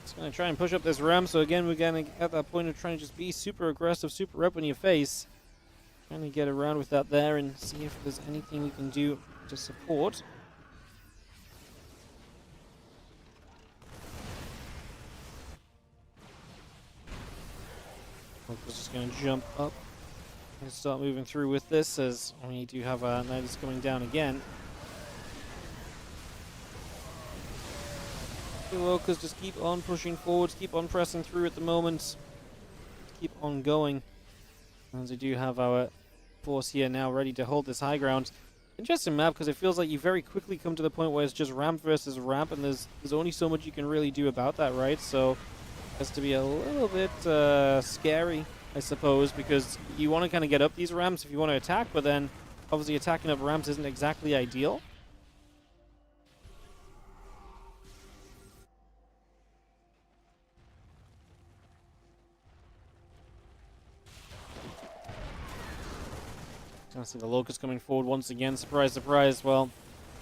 Just going to try and push up this ramp. So again, we're going to at that point of trying to just be super aggressive, super rep in your face. Trying to get around with that there and see if there's anything we can do to support. Stalker's just going to jump up. Start moving through with this, as we do have Nidus coming down again. The Locals just keep on pushing forwards, keep on pressing through at the moment. Keep on going. As we do have our force here now ready to hold this high ground. Interesting map, because it feels like you very quickly come to the point where it's just ramp versus ramp, and there's only so much you can really do about that, right? So it has to be a little bit scary, I suppose, because you want to kind of get up these ramps if you want to attack, but then obviously attacking up ramps isn't exactly ideal. I see the Locust coming forward once again. Surprise, surprise. Well,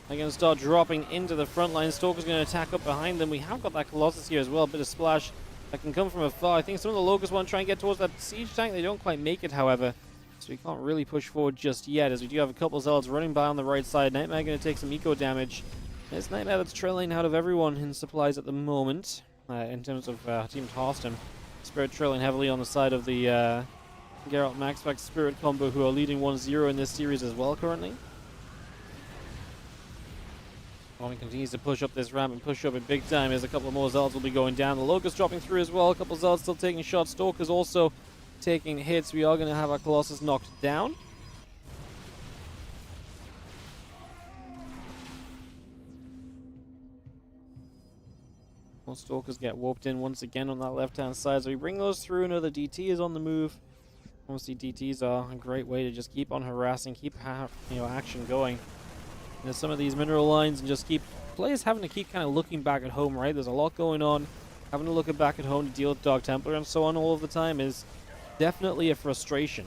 they're going to start dropping into the front line. Stalker's going to attack up behind them. We have got that Colossus here as well. A bit of splash that can come from afar. I think some of the Locusts want to try and get towards that siege tank. They don't quite make it, however. So we can't really push forward just yet, as we do have a couple of Zealots running by on the right side. Nightmare going to take some eco damage. It's Nightmare that's trailing out of everyone in supplies at the moment, in terms of Team Harstem. Spirit trailing heavily on the side of the Geralt Max Pack Spirit combo, who are leading 1-0 in this series as well currently. Army continues to push up this ramp and push up in big time, as a couple of more Zealots will be going down. The Locust dropping through as well. A couple of Zealots still taking shots. Stalkers also taking hits. We are going to have our Colossus knocked down. More Stalkers get warped in once again on that left-hand side. So we bring those through. Another DT is on the move. Obviously, DTs are a great way to just keep on harassing, keep action going. There's some of these mineral lines, and just keep players having to keep kind of looking back at home, right? There's a lot going on. Having to look back at home to deal with Dark Templar and so on all of the time is definitely a frustration.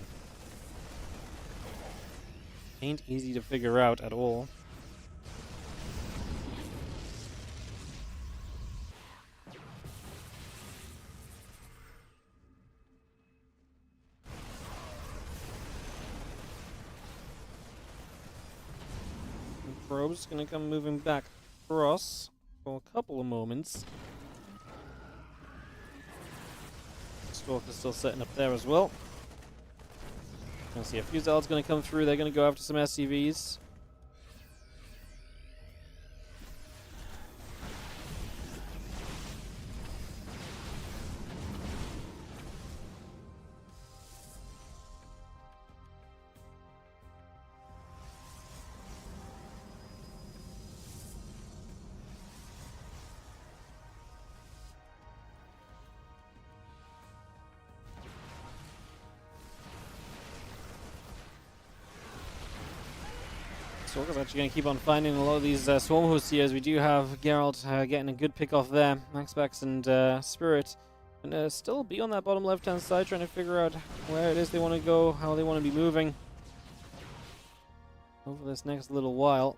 Ain't easy to figure out at all. Probe's gonna come moving back across for a couple of moments. Stalker's still setting up there as well. Gonna see a few Zealots gonna come through. They're gonna go after some SCVs. Stalker's actually going to keep on finding a lot of these swarm hosts here, as we do have Geralt getting a good pick off there. Maxpax and Spirit and still be on that bottom left-hand side, trying to figure out where it is they want to go, how they want to be moving over this next little while.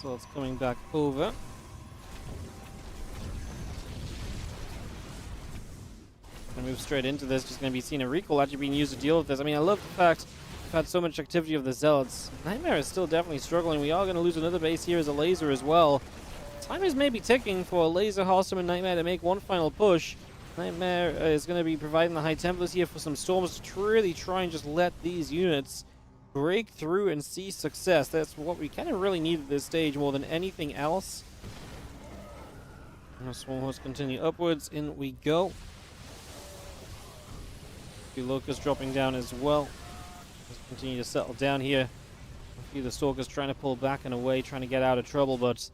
So it's coming back over. move straight into this. Just going to be seeing a recall actually being used to deal with this. I mean, I love the fact we've had so much activity of the Zealots. Nightmare is still definitely struggling. We are going to lose another base here as a laser as well. Time is maybe ticking for a laser, Hearthstone, and Nightmare to make one final push. Nightmare is going to be providing the high templars here for some storms to really try and just let these units break through and see success. That's what we kind of really need at this stage more than anything else. And the Swarm Hosts continue upwards. In we go. The Locusts dropping down as well. Just continue to settle down here. A few of the Stalkers trying to pull back and away, trying to get out of trouble, but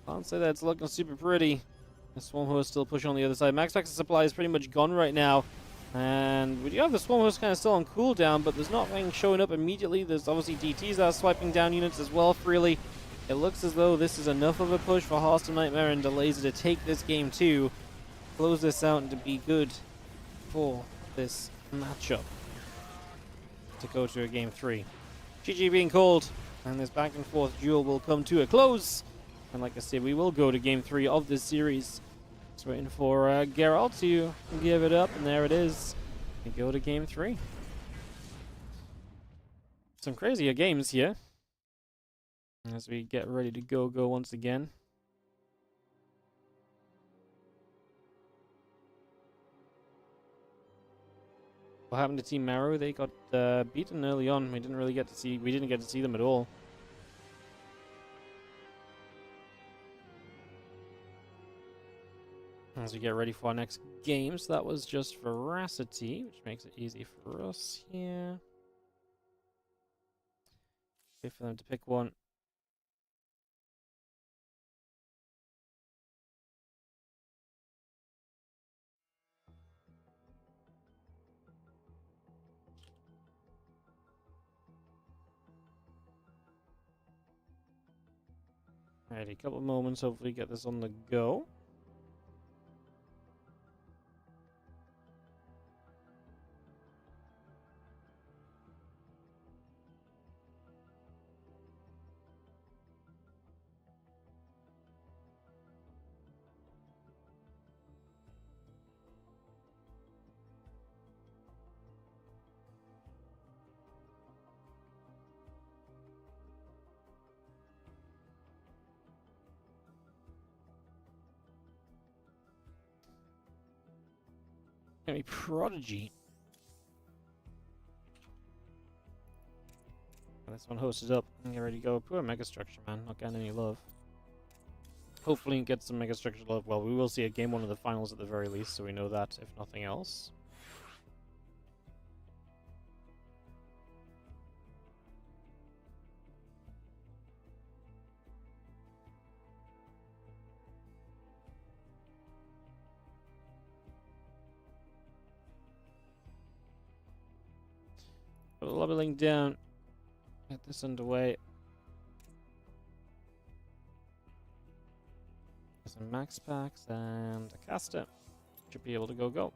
can't say that's looking super pretty. The Swarm Host still pushing on the other side. Max Factor supply is pretty much gone right now. And we do have the Swarm Host kind of still on cooldown, but there's nothing showing up immediately. There's obviously DTs that are swiping down units as well freely. It looks as though this is enough of a push for Hearthstone, Nightmare, and Laser to take this game too. Close this out and to be good for this matchup. To go to a game 3. GG being called, and this back and forth duel will come to a close. And like I said, we will go to game 3 of this series. Just waiting for Geralt to give it up, and there it is. We go to game 3. Some crazier games here as we get ready to go once again. What happened to Team Marrow? They got beaten early on. We didn't get to see them at all. As we get ready for our next games, that was just Veracity, which makes it easy for us here. Wait for them to pick one. Alrighty, a couple of moments, hopefully get this on the go. Gonna be Prodigy. This one hosted up and get ready to go. Poor Mega Structure, man. Not getting any love. Hopefully he gets some Mega Structure love. Well, we will see a game 1 of the finals at the very least, so we know that, if nothing else. Put the lobby link down. Get this underway. Some max packs and a caster. Should be able to go.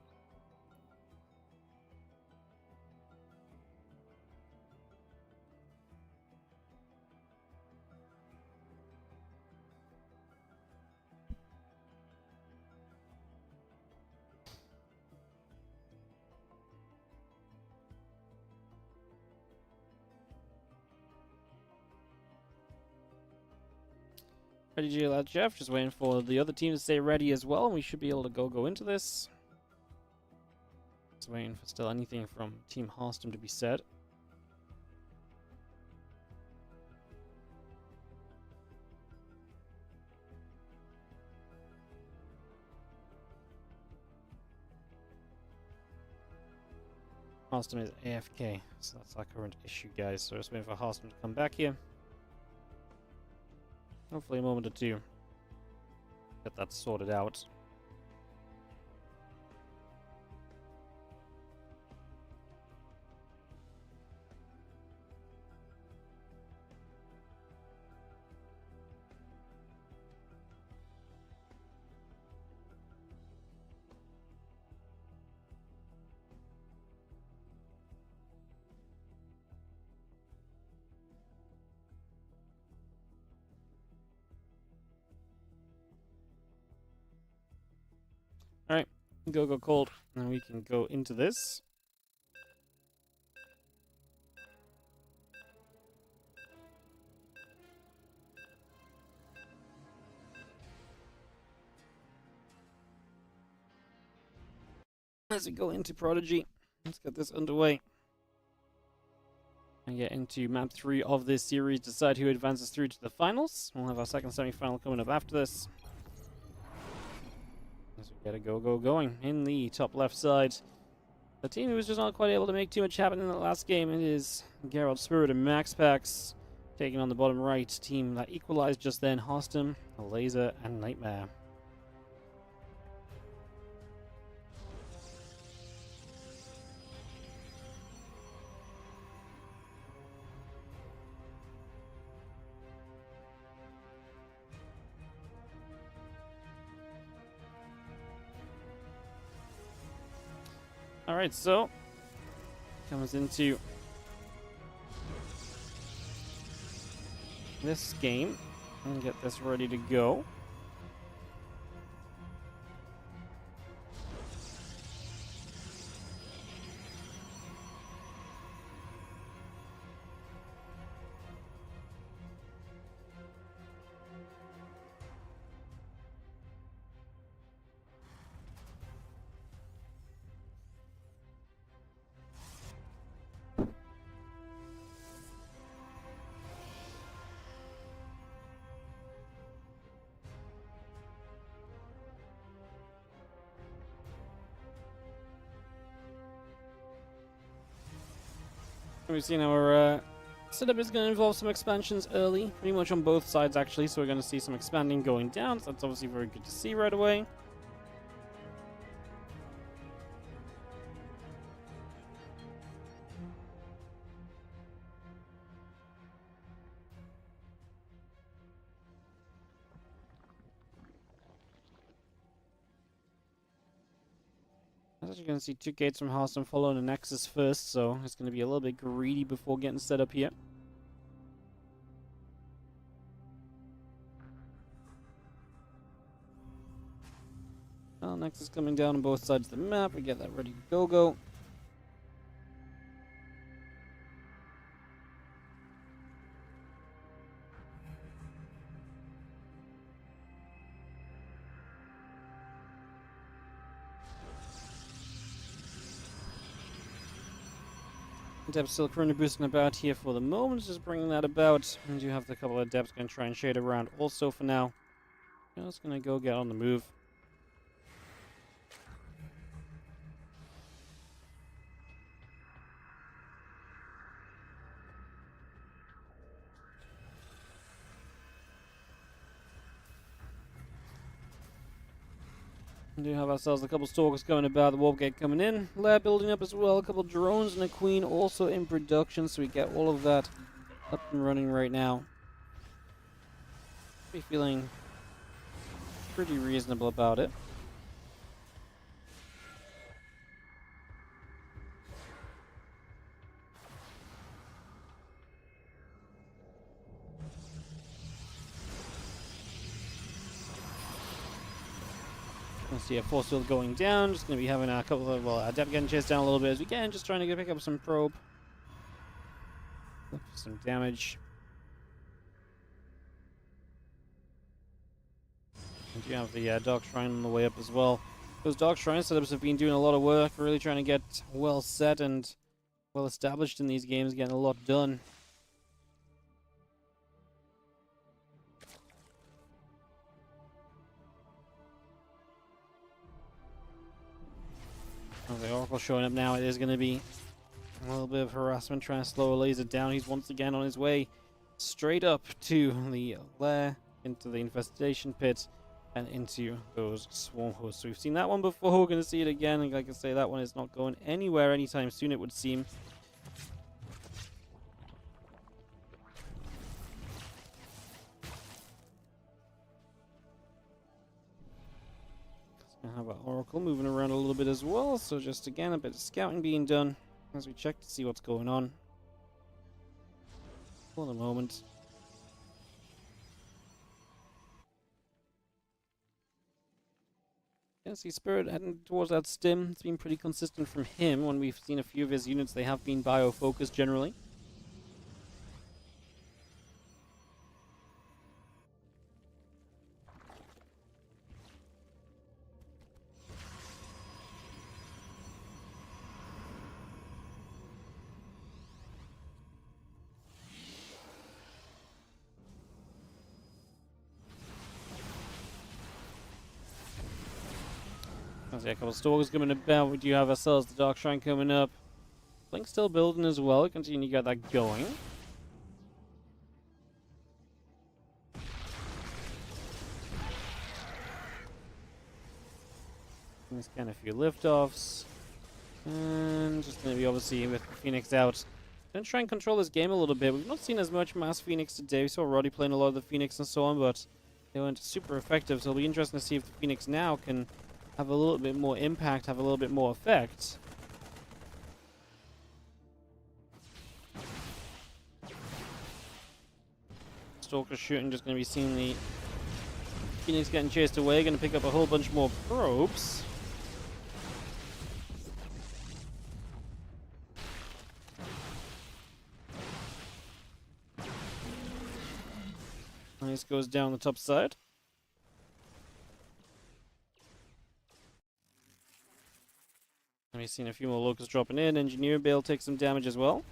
Ready to allow Jeff, just waiting for the other team to stay ready as well, and we should be able to go into this. Just waiting for still anything from Team Hearthstone to be said. Hearthstone is AFK, so that's our current issue, guys. So just waiting for Hearthstone to come back here. Hopefully a moment or two. Get that sorted out. Go cold. And we can go into this. As we go into Prodigy, let's get this underway. And get into map 3 of this series, decide who advances through to the finals. We'll have our second semi-final coming up after this. As we get a go going in the top left side. The team who was just not quite able to make too much happen in the last game, it is Geralt Spirit and Max Pax taking on the bottom right team that equalized just then, Hostum, Laser, and Nightmare. Alright, so comes into this game and get this ready to go. We've seen our setup is going to involve some expansions early, pretty much on both sides actually, so we're going to see some expanding going down, so that's obviously very good to see right away. As you're going to see 2 gates from Hearthstone following the Nexus first, so it's going to be a little bit greedy before getting set up here. Well, Nexus coming down on both sides of the map. We get that ready to go. Depth still currently boosting about here for the moment, just bringing that about. We do have a couple of depths going to try and shade around also for now. Just going to go get on the move. We do have ourselves a couple stalkers going about, the warp gate coming in, lab building up as well, a couple drones and a queen also in production, so we get all of that up and running right now. Be feeling pretty reasonable about it. See a force field going down. Just going to be having a couple of, well, depth getting chased down a little bit as we can. Just trying to pick up some probe. Look for some damage. And you have the Dark Shrine on the way up as well. Those Dark Shrine setups have been doing a lot of work. Really trying to get well set and well established in these games. Getting a lot done. The Oracle showing up now. It is going to be a little bit of harassment, trying to slow a laser down. He's once again on his way straight up to the lair, into the infestation pit, and into those swarm hosts. So we've seen that one before. We're going to see it again. And like I say, that one is not going anywhere anytime soon, it would seem. How about Oracle moving around a little bit as well, so just again a bit of scouting being done as we check to see what's going on for the moment. Yeah, see Spirit heading towards that stim. It's been pretty consistent from him. When we've seen a few of his units, they have been bio-focused generally. There's a couple of stalkers coming about. We do have ourselves the Dark Shrine coming up. Blink's still building as well. Continue to get that going. Let's scan a few liftoffs. And just going to be obviously with the Phoenix out. Gonna try and control this game a little bit. We've not seen as much Mass Phoenix today. We saw Roddy playing a lot of the Phoenix and so on, but they weren't super effective. So it'll be interesting to see if the Phoenix now can have a little bit more impact, have a little bit more effect. Stalker shooting, just going to be seeing the Phoenix getting chased away. Going to pick up a whole bunch more probes. Nice, goes down the top side. And we've seen a few more locusts dropping in. Engineer Bale takes some damage as well.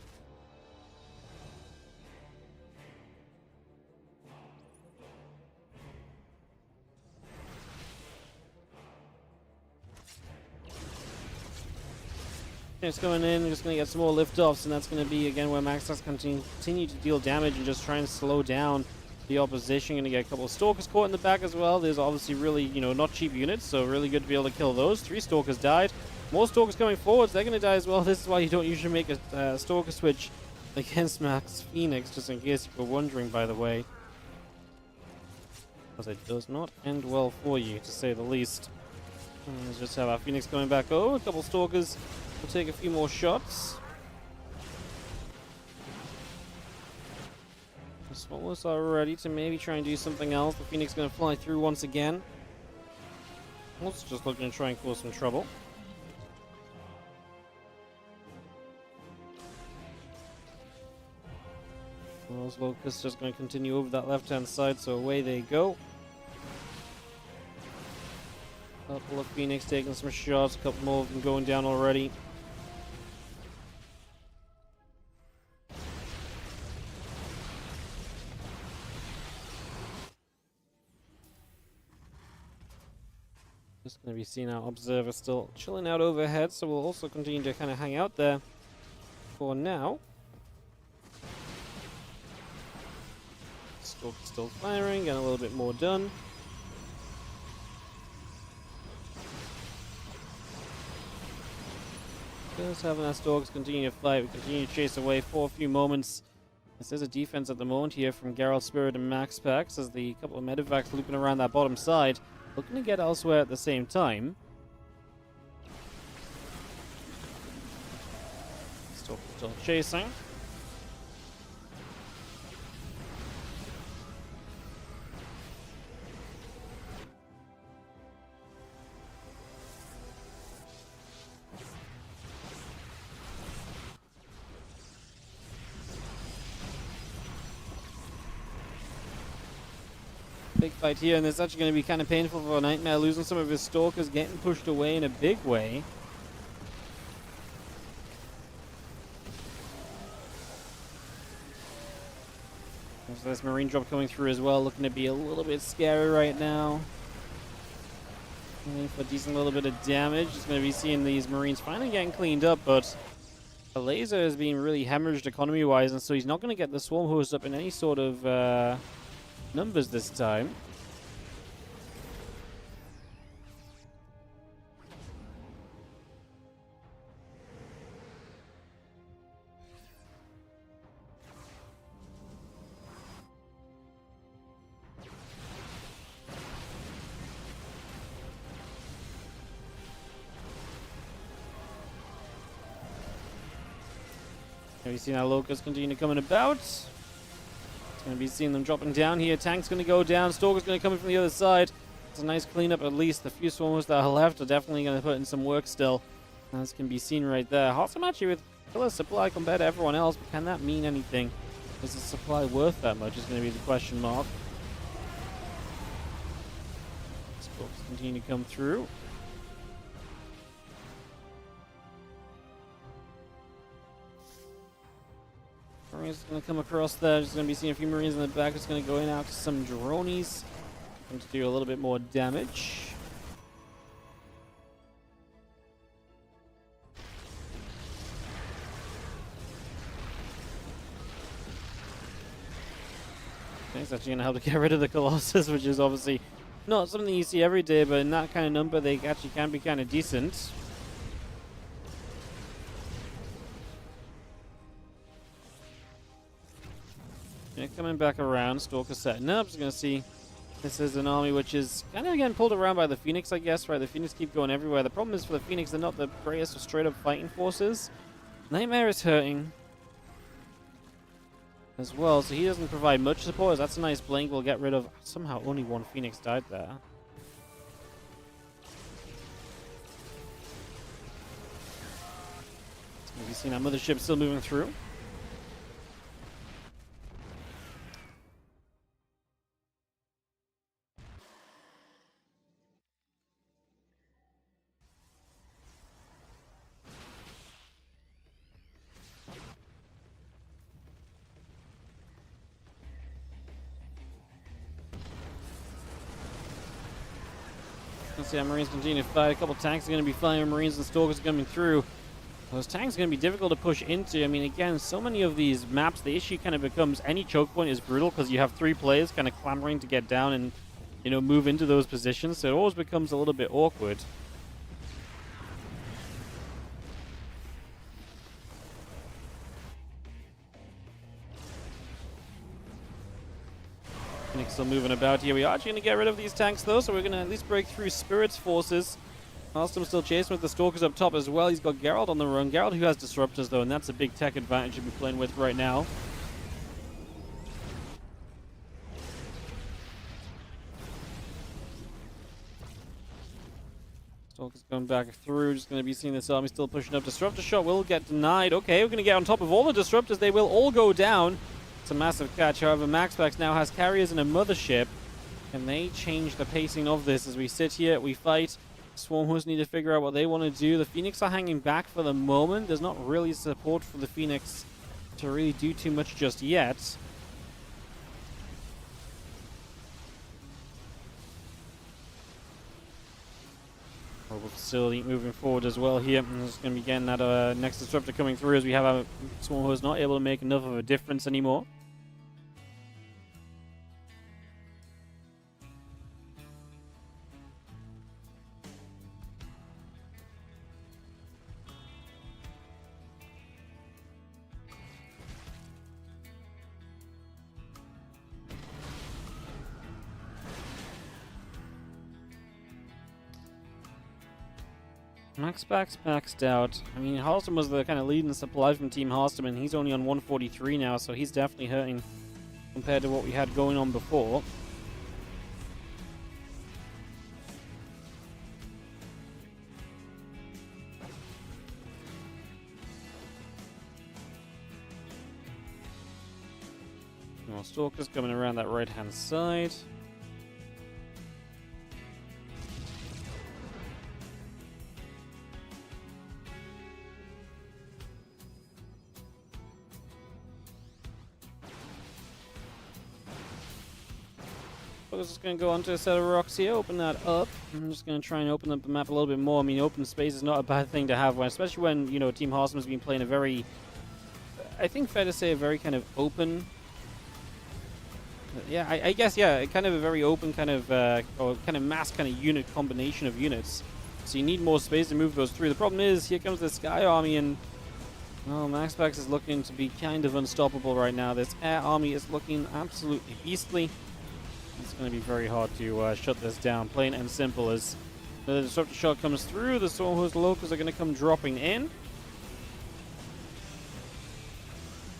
It's going in, just going to get some more liftoffs, and that's going to be, again, where Max has continue to deal damage and just try and slow down the opposition. Going to get a couple of Stalkers caught in the back as well. There's obviously really, not cheap units, so really good to be able to kill those. 3 Stalkers died. More Stalkers coming forwards. They're going to die as well. This is why you don't usually make a Stalker switch against Max Phoenix, just in case you were wondering, by the way. Because it does not end well for you, to say the least. And let's just have our Phoenix coming back over. A couple Stalkers will take a few more shots. The Swallows are ready to maybe try and do something else. The Phoenix is going to fly through once again. Also just looking to try and cause some trouble. Those Locusts just going to continue over that left-hand side, so away they go. Couple of Phoenix taking some shots, a couple more of them going down already. Just going to be seeing our Observer still chilling out overhead, so we'll also continue to kind of hang out there for now. Still firing, getting a little bit more done. Just having our Stalkers continue to fight, we continue to chase away for a few moments. This is a defense at the moment here from Geralt Spirit and Max Pax as the couple of Medivacs looping around that bottom side, looking to get elsewhere at the same time. Still chasing. Big fight here, and it's actually going to be kind of painful for Nightmare, losing some of his Stalkers, getting pushed away in a big way. There's this Marine drop coming through as well, looking to be a little bit scary right now. Aiming for a decent little bit of damage. Just going to be seeing these Marines finally getting cleaned up, but the laser is being really hemorrhaged economy-wise, and so he's not going to get the Swarm Host up in any sort of numbers this time. We've seen our Locusts continue coming about. Going to be seeing them dropping down here. Tank's going to go down. Stalker's going to come in from the other side. It's a nice cleanup at least. The few swarmers that are left are definitely going to put in some work still. As can be seen right there. Awesome actually with killer supply compared to everyone else, but can that mean anything? Is the supply worth that much is going to be the question mark. Scopes continue to come through. Marines going to come across there. Just going to be seeing a few Marines in the back. Just going to go in out to some dronies. Going to do a little bit more damage. It's actually going to help to get rid of the Colossus, which is obviously not something you see every day, but in that kind of number, they actually can be kind of decent. Yeah, coming back around, Stalker setting up. Just going to see this is an army which is kind of again pulled around by the Phoenix, I guess, right? The Phoenix keep going everywhere. The problem is for the Phoenix, they're not the greatest of straight up fighting forces. Nightmare is hurting as well, so he doesn't provide much support. That's a nice blink. We'll get rid of. Somehow only one Phoenix died there. Have you seen that mothership still moving through? Let's see how Marines continue to fight. A couple tanks are going to be flying. Marines and Stalkers coming through. Those tanks are going to be difficult to push into. I mean, again, so many of these maps, the issue kind of becomes any choke point is brutal because you have 3 players kind of clamoring to get down and, you know, move into those positions. So it always becomes a little bit awkward. Phoenix still moving about here. We are actually going to get rid of these tanks though, so we're going to at least break through Spirit's forces. Marston still chasing with the Stalkers up top as well. He's got Geralt on the run. Geralt who has Disruptors though, and that's a big tech advantage to be playing with right now. Stalkers going back through. Just going to be seeing this army still pushing up. Disruptor shot will get denied. Okay, we're going to get on top of all the Disruptors. They will all go down. It's a massive catch. However, MaxPax now has carriers and a mothership. Can they change the pacing of this as we sit here, we fight? Swarmers need to figure out what they want to do. The Phoenix are hanging back for the moment. There's not really support for the Phoenix to really do too much just yet. Mobile facility moving forward as well here. And there's going to be getting that next Disruptor coming through as we have our Swarmers not able to make enough of a difference anymore. MaxPax maxed out. I mean, Halston was the kind of leading supply from Team Halston, and he's only on 143 now, so he's definitely hurting compared to what we had going on before. More Stalkers coming around that right-hand side. I'm just going to go onto a set of rocks here, open that up. I'm just going to try and open up the map a little bit more. I mean, open space is not a bad thing to have, especially when, you know, Team Halston has been playing a very, I think fair to say, a very kind of open, yeah, I guess, yeah, kind of a very open kind of, or kind of mass kind of unit combination of units. So you need more space to move those through. The problem is, here comes the Sky Army, and, well, MaxPax is looking to be kind of unstoppable right now. This Air Army is looking absolutely beastly. It's going to be very hard to shut this down, plain and simple. As the Disruptor shot comes through, the Swarmhost Locals are going to come dropping in.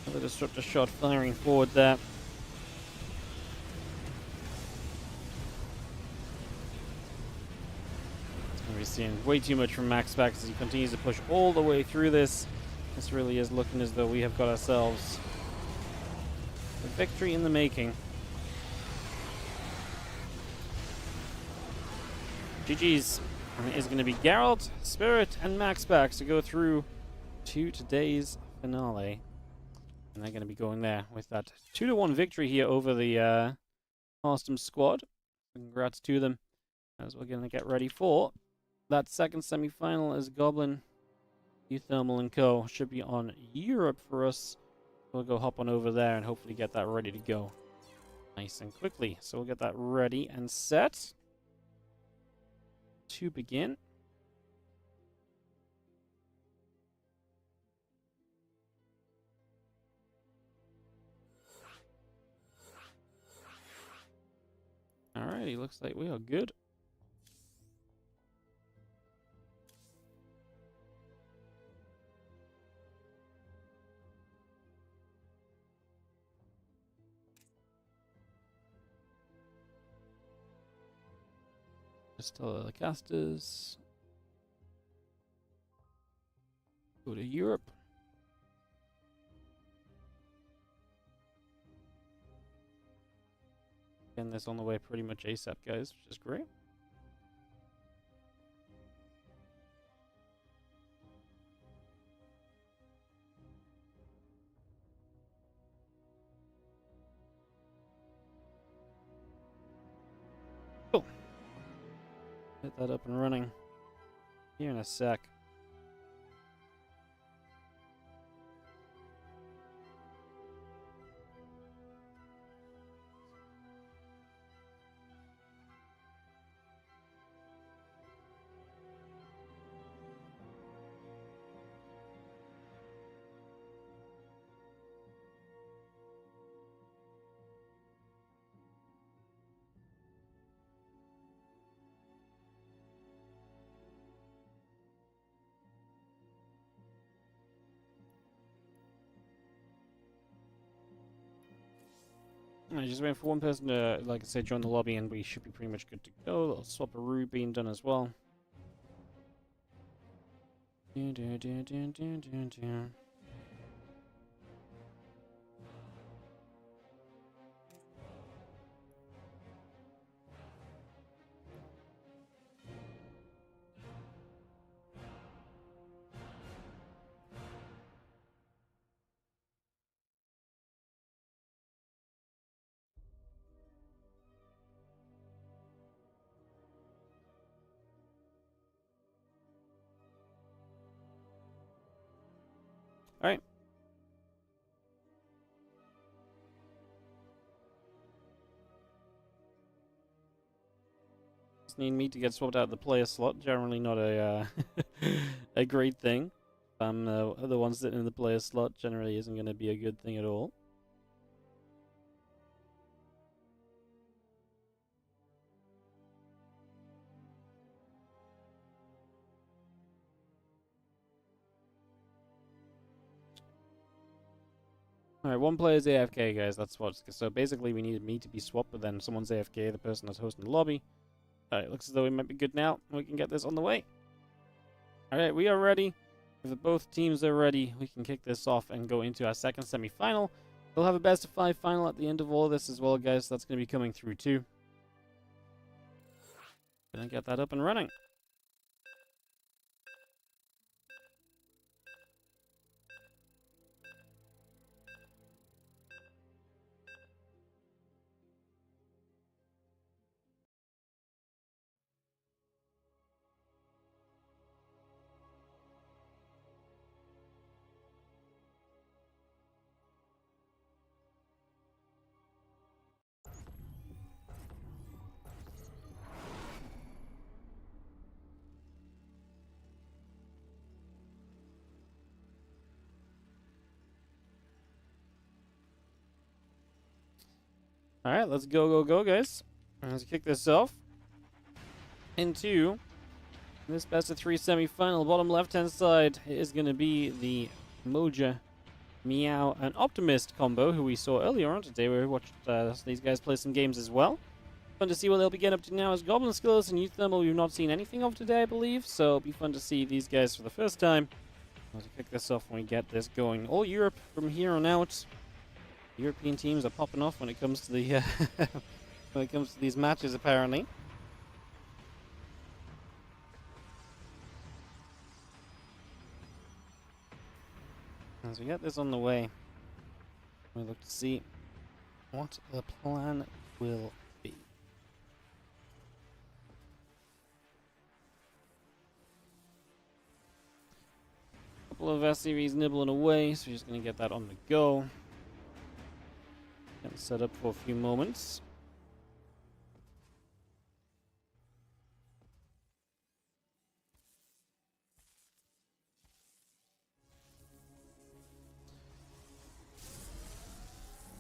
Another Disruptor shot firing forward there. we're seeing way too much from Max Pack as he continues to push all the way through this. This really is looking as though we have got ourselves a victory in the making. GG's. And it is going to be Geralt, Spirit, and Max Pack to go through to today's finale. And they're going to be going there with that 2-1 victory here over the Awesome squad. Congrats to them. As we're going to get ready for that second semi-final as Goblin, Thermal, and Co. should be on Europe for us. We'll go hop on over there and hopefully get that ready to go nice and quickly. So we'll get that ready and set to begin. Alrighty, looks like we are good. Just tell the casters. Go to Europe. Getting this on the way pretty much ASAP, guys, which is great. Cool. Get that up and running here in a sec. I just waiting for one person to, like I said, join the lobby, and we should be pretty much good to go. A little swap of roux being done as well. All right. Just need me to get swapped out of the player slot. Generally not a a great thing. The ones sitting in the player slot generally isn't going to be a good thing at all. Alright, one player's AFK, guys. That's what. So basically, we needed me to be swapped, but then someone's AFK, the person that's hosting the lobby. Alright, looks as though we might be good now. We can get this on the way. Alright, we are ready. If both teams are ready, we can kick this off and go into our second semi-final. We'll have a best of 5 final at the end of all of this as well, guys. That's going to be coming through too. Gonna get that up and running. Alright, let's go, guys. Let's kick this off into this best of 3 semi-final. Bottom left-hand side is going to be the Moja, Meow, and Optimist combo, who we saw earlier on today. We watched these guys play some games as well. Fun to see what they'll be getting up to now. As Goblin Skillers and Youth Thermal we've not seen anything of today, I believe. So it'll be fun to see these guys for the first time. As we kick this off when we get this going. All Europe from here on out. European teams are popping off when it comes to the when it comes to these matches, apparently. As we get this on the way, we look to see what the plan will be. A couple of SCVs nibbling away, so we're just going to get that on the go. Get set up for a few moments.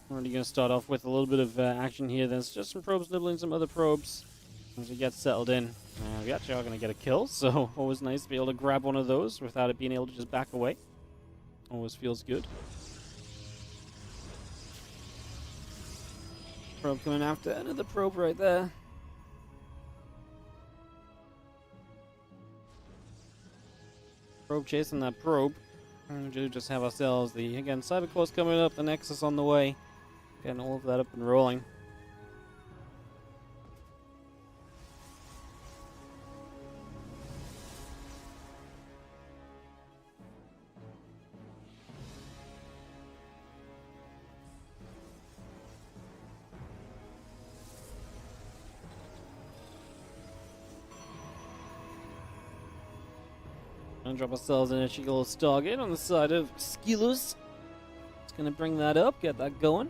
We're already going to start off with a little bit of action here. There's just some probes nibbling some other probes as we get settled in. We actually are going to get a kill, so always nice to be able to grab one of those without it being able to just back away. Always feels good. Probe coming after another probe right there. Probe chasing that probe. And we do just have ourselves the, again, Cybercore's coming up, the Nexus on the way. Getting all of that up and rolling. Gonna drop ourselves in a cheeky little Stargate on the side of Skillers. It's gonna bring that up, get that going.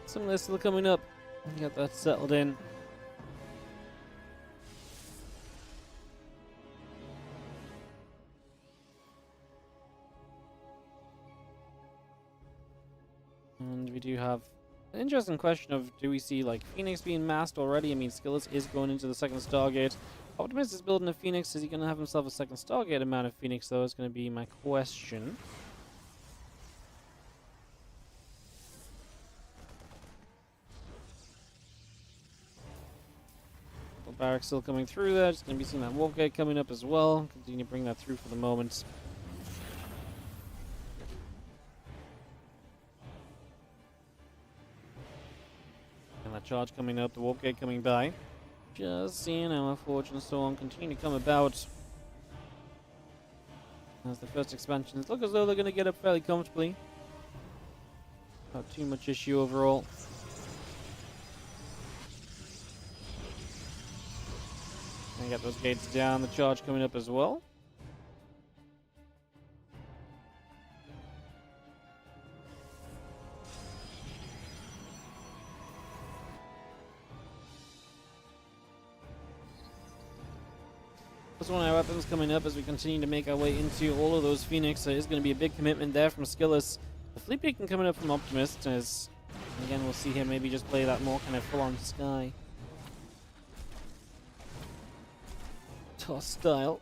Some of this still coming up. Get that settled in. And we do have an interesting question of, do we see like Phoenix being masked already? I mean, Skillers is going into the second Stargate. Optimus is building a Phoenix. Is he going to have himself a second Stargate amount of Phoenix, though, is going to be my question. Barracks still coming through there. Just going to be seeing that Wolf Gate coming up as well. Continue to bring that through for the moment. And that charge coming up, the Wolf Gate coming by. Just seeing how our fortune and so on continue to come about. As the first expansions look as though they're going to get up fairly comfortably. Not too much issue overall. And get those gates down, the charge coming up as well. Plus one of our weapons coming up as we continue to make our way into all of those Phoenix. So it's going to be a big commitment there from Skillers. The Fleet Beacon coming up from Optimist as, again, we'll see him maybe just play that more kind of full-on Sky toss style.